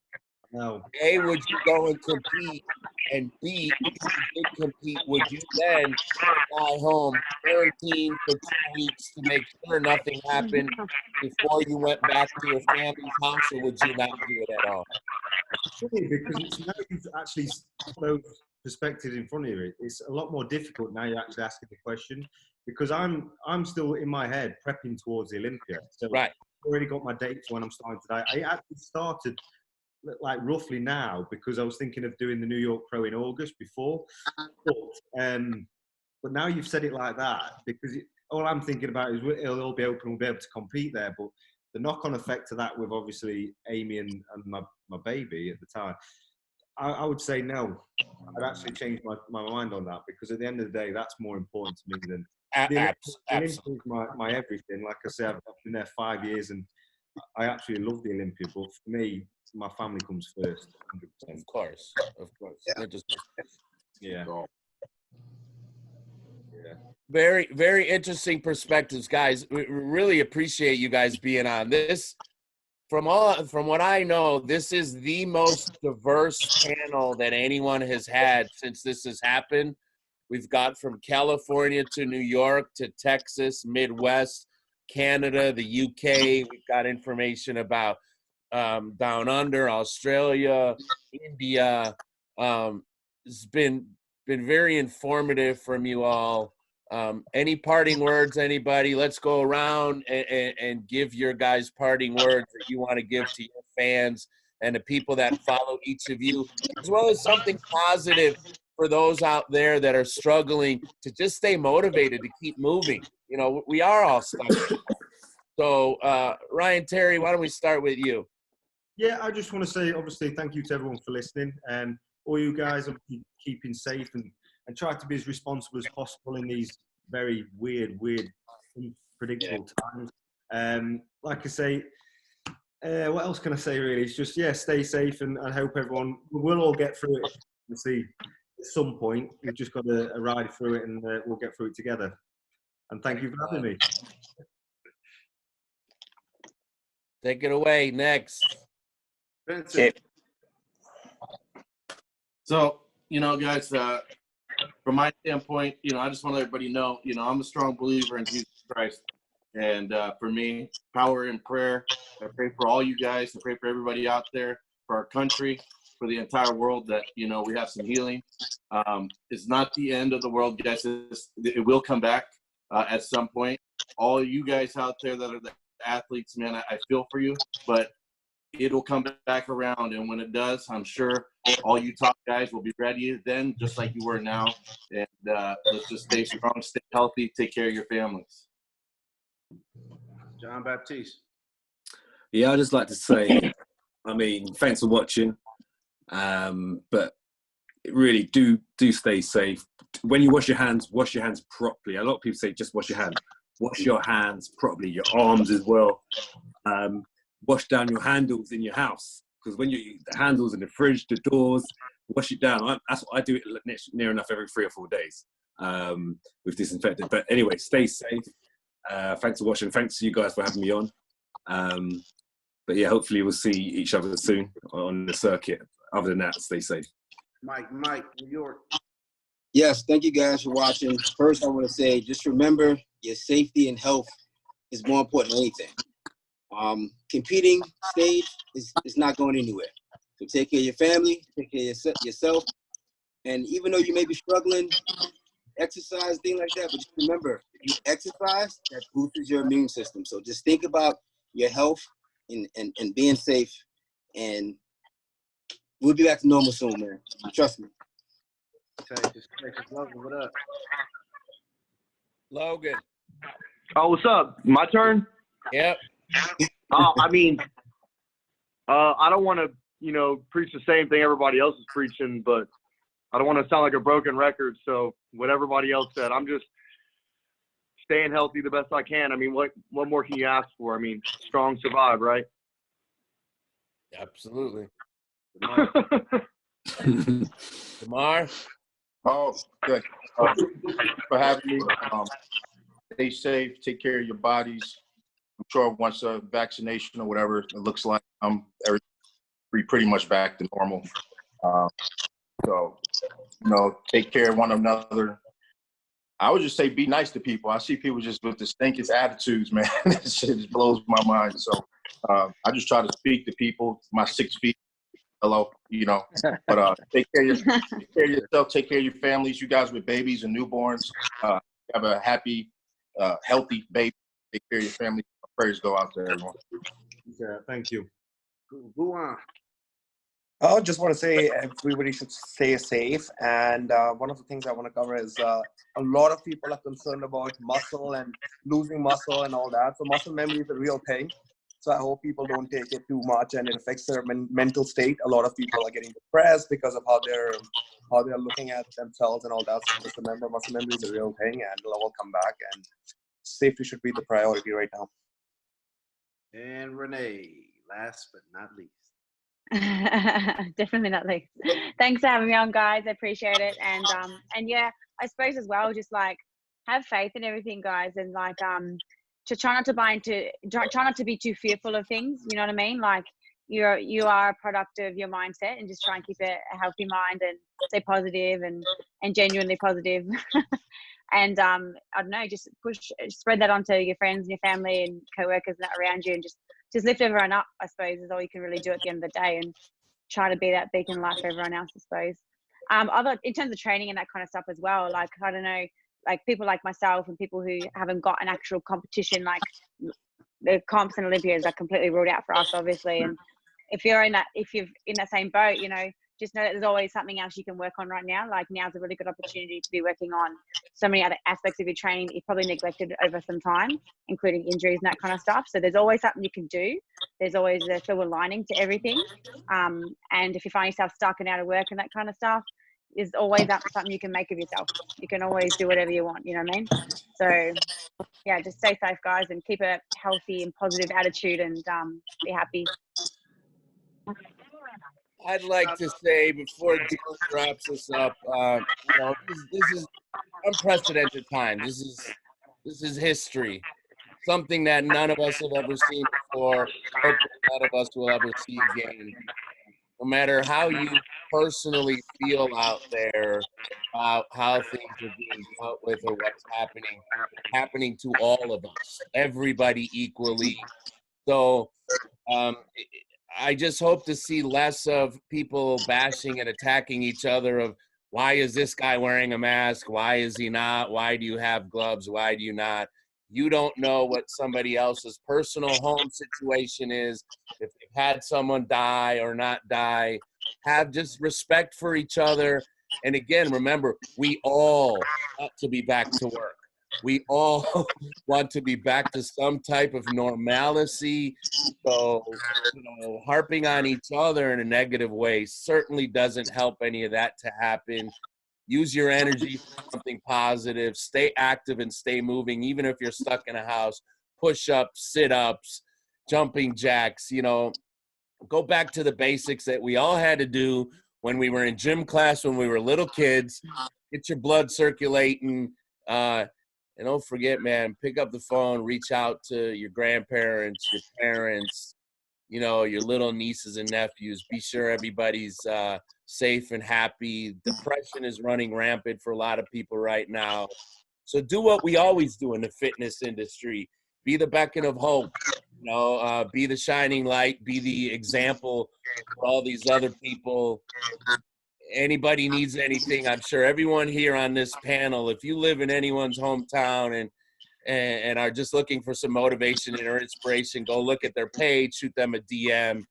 No. A, would you go and compete? And B, if you did compete, would you then fly home, quarantine for 2 weeks to make sure nothing happened before you went back to your family's house, or would you not do it at all? Because it's now you've actually both perspectives in front of you. It's a lot more difficult now you're actually asking the question, because I'm still in my head prepping towards the Olympia. So right. I've already got my date for when I'm starting today. I actually started like roughly now because I was thinking of doing the New York Pro in August before. But now you've said it like that, because all I'm thinking about is it'll all be open, we'll be able to compete there. But the knock-on effect of that with obviously Amy and my baby at the time, I would say no. I'd actually change my mind on that, because at the end of the day, that's more important to me than the Olympia is my everything. Like I said, I've been there 5 years and I actually love the Olympia, but for me, my family comes first. 100%. Of course. Yeah. Very, very interesting perspectives, guys. We really appreciate you guys being on this. From what I know, this is the most diverse panel that anyone has had since this has happened. We've got from California to New York to Texas, Midwest, Canada, the UK. We've got information about down under, Australia, India. It's been very informative from you all. Any parting words, anybody? Let's go around and give your guys parting words that you want to give to your fans and the people that follow each of you, as well as something positive for those out there that are struggling to just stay motivated to keep moving. You know, we are all stuck. So, Ryan Terry, why don't we start with you? Yeah, I just want to say, obviously, thank you to everyone for listening. All you guys are keeping safe and try to be as responsible as possible in these very weird, unpredictable times. Like I say, what else can I say really? It's just, stay safe and I hope everyone, we'll all get through it. We'll see at some point. We've just got to ride through it and we'll get through it together. And thank you for having me. Take it away. Next. Bentson. So, guys, from my standpoint, I just want to let everybody know, I'm a strong believer in Jesus Christ. And for me, power in prayer. I pray for all you guys. I pray for everybody out there, for our country, for the entire world, that, we have some healing. It's not the end of the world, guys. It will come back at some point. All you guys out there that are the athletes, man, I feel for you, but it'll come back around. And when it does, I'm sure all you top guys will be ready then, just like you were now. And let's just stay strong, stay healthy, take care of your families. John Baptiste. Yeah, I'd just like to say, thanks for watching. But really do stay safe. When you wash your hands properly. A lot of people say just wash your hands. Wash your hands properly, your arms as well. Wash down your handles in your house, because when you the handles in the fridge, the doors, wash it down. That's what I do near enough every 3 or 4 days with disinfectant. But anyway, stay safe. Thanks for watching. Thanks to you guys for having me on. But yeah, hopefully we'll see each other soon on the circuit. Other than that, stay safe. Mike, New York. Yes, thank you guys for watching. First, I want to say, just remember your safety and health is more important than anything. Competing stage is not going anywhere. So take care of your family, take care of yourself. And even though you may be struggling, exercise, things like that, but just remember, if you exercise, that boosts your immune system. So just think about your health and being safe, and we'll be back to normal soon, man. Trust me. Texas, Logan, what up? Logan. Oh, what's up? My turn? Yep. I don't want to, preach the same thing everybody else is preaching, but I don't want to sound like a broken record. So what everybody else said, I'm just staying healthy the best I can. What more can you ask for? Strong survive, right? Absolutely. Damar? Oh, good. Thanks for having me. Stay safe. Take care of your bodies. I'm sure once a vaccination or whatever it looks like, pretty much back to normal. So, take care of one another. I would just say be nice to people. I see people just with the stinkest attitudes, man. That shit just blows my mind. So I just try to speak to people, my 6 feet. Hello, but take care of yourself, take care of your families. You guys with babies and newborns, have a happy, healthy baby. Take care of your family. Prayers go out to everyone. Yeah, thank you. Go on. I just want to say everybody should stay safe. And one of the things I want to cover is a lot of people are concerned about muscle and losing muscle and all that. So muscle memory is a real thing. So I hope people don't take it too much and it affects their mental state. A lot of people are getting depressed because of how they're looking at themselves and all that. So just remember, muscle memory is a real thing, and it'll all come back. And safety should be the priority right now. And Renee, last but not least. Definitely not least. Thanks for having me on, guys. I appreciate it. And yeah, I suppose as well, just like have faith in everything, guys, and like to try not to be too fearful of things. You know what I mean? Like you are a product of your mindset, and just try and keep a healthy mind and stay positive and genuinely positive. And I don't know, just spread that onto your friends and your family and co-workers and that around you, and just lift everyone up, I suppose, is all you can really do at the end of the day, and try to be that beacon light for everyone else, I suppose. In terms of training and that kind of stuff as well, like, I don't know, like people like myself and people who haven't got an actual competition, like the comps and Olympiads are completely ruled out for us, obviously. And if you're in that same boat, just know that there's always something else you can work on right now. Like now's a really good opportunity to be working on so many other aspects of your training that you've probably neglected over some time, including injuries and that kind of stuff. So there's always something you can do. There's always a silver lining to everything. And if you find yourself stuck and out of work and that kind of stuff, there's always something you can make of yourself. You can always do whatever you want, you know what I mean? So yeah, just stay safe, guys, and keep a healthy and positive attitude, and be happy. I'd like to say before Dylan wraps us up, this is unprecedented time. This is history. something that none of us have ever seen before. Hopefully none of us will ever see again. No matter how you personally feel out there about how things are being dealt with or what's happening to all of us, everybody equally. So I just hope to see less of people bashing and attacking each other of why is this guy wearing a mask? Why is he not? Why do you have gloves? Why do you not? You don't know what somebody else's personal home situation is. If they've had someone die or not die, have just respect for each other. And again, remember, we all want to be back to work. We all want to be back to some type of normalcy. So, harping on each other in a negative way certainly doesn't help any of that to happen. Use your energy for something positive. Stay active and stay moving, even if you're stuck in a house. Push-ups, sit-ups, jumping jacks, go back to the basics that we all had to do when we were in gym class, when we were little kids. Get your blood circulating. And don't forget, man, pick up the phone, reach out to your grandparents, your parents, your little nieces and nephews. Be sure everybody's safe and happy. Depression is running rampant for a lot of people right now. So do what we always do in the fitness industry. Be the beacon of hope. Be the shining light. Be the example for all these other people. Anybody needs anything, I'm sure everyone here on this panel, if you live in anyone's hometown and are just looking for some motivation or inspiration, go look at their page, shoot them a DM.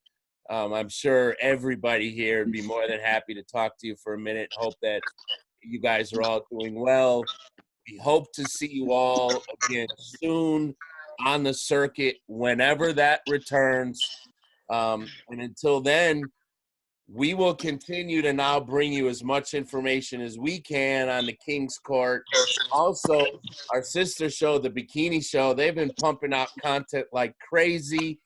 I'm sure everybody here would be more than happy to talk to you for a minute. Hope that you guys are all doing well. We hope to see you all again soon on the circuit whenever that returns. And until then, we will continue to now bring you as much information as we can on the King's Court. Also, our sister show, the Bikini Show, they've been pumping out content like crazy.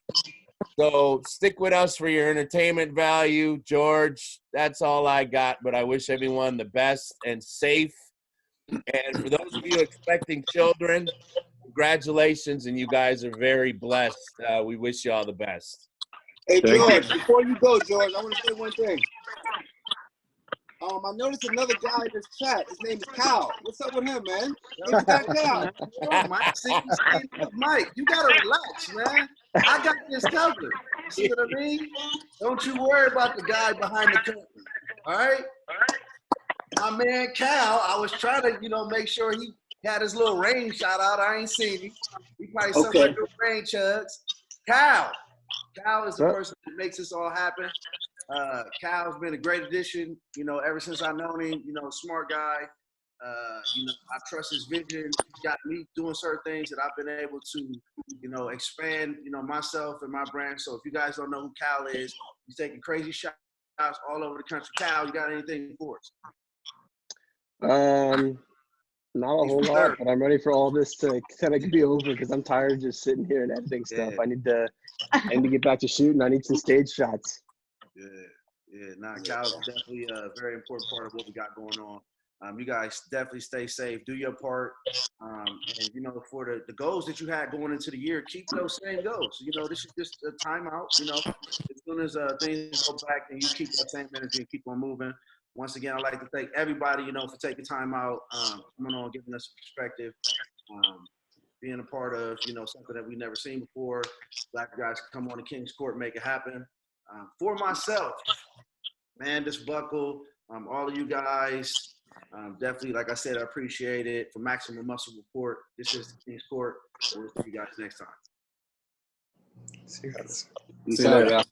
So stick with us for your entertainment value. George, that's all I got, but I wish everyone the best and safe. And for those of you expecting children, congratulations, and you guys are very blessed. We wish you all the best. Hey, George, before you go, George, I want to say one thing. I noticed another guy in this chat. His name is Cal. What's up with him, man? Get back down. Mike, Mike, you got to relax, man. I got this covered. See what I mean? Don't you worry about the guy behind the curtain, all right? My man Cal, I was trying to, make sure he had his little rain shot out. I ain't seen him. He probably somewhere doing rain chugs. Cal is the person that makes this all happen. Cal's been a great addition, ever since I've known him, smart guy. I trust his vision. He's got me doing certain things that I've been able to, expand, myself and my brand. So if you guys don't know who Cal is, he's taking crazy shots all over the country. Cal, you got anything for us? Not a whole lot, but I'm ready for all this to kind of be over because I'm tired of just sitting here and editing stuff. I need to get back to shooting. I need some stage shots. Cal's definitely a very important part of what we got going on. You guys definitely stay safe, do your part, and for the goals that you had going into the year, keep those same goals. This is just a timeout. As soon as things go back, and you keep that same energy and keep on moving. Once again, I'd like to thank everybody, for taking time out, coming on, giving us a perspective, being a part of, something that we've never seen before. Black guys come on the King's Court, make it happen. For myself, Mandus Buckle, all of you guys, definitely, like I said, I appreciate it. For Maximum Muscle Report, this is the King's Court. We'll see you guys next time. See you guys. See you later.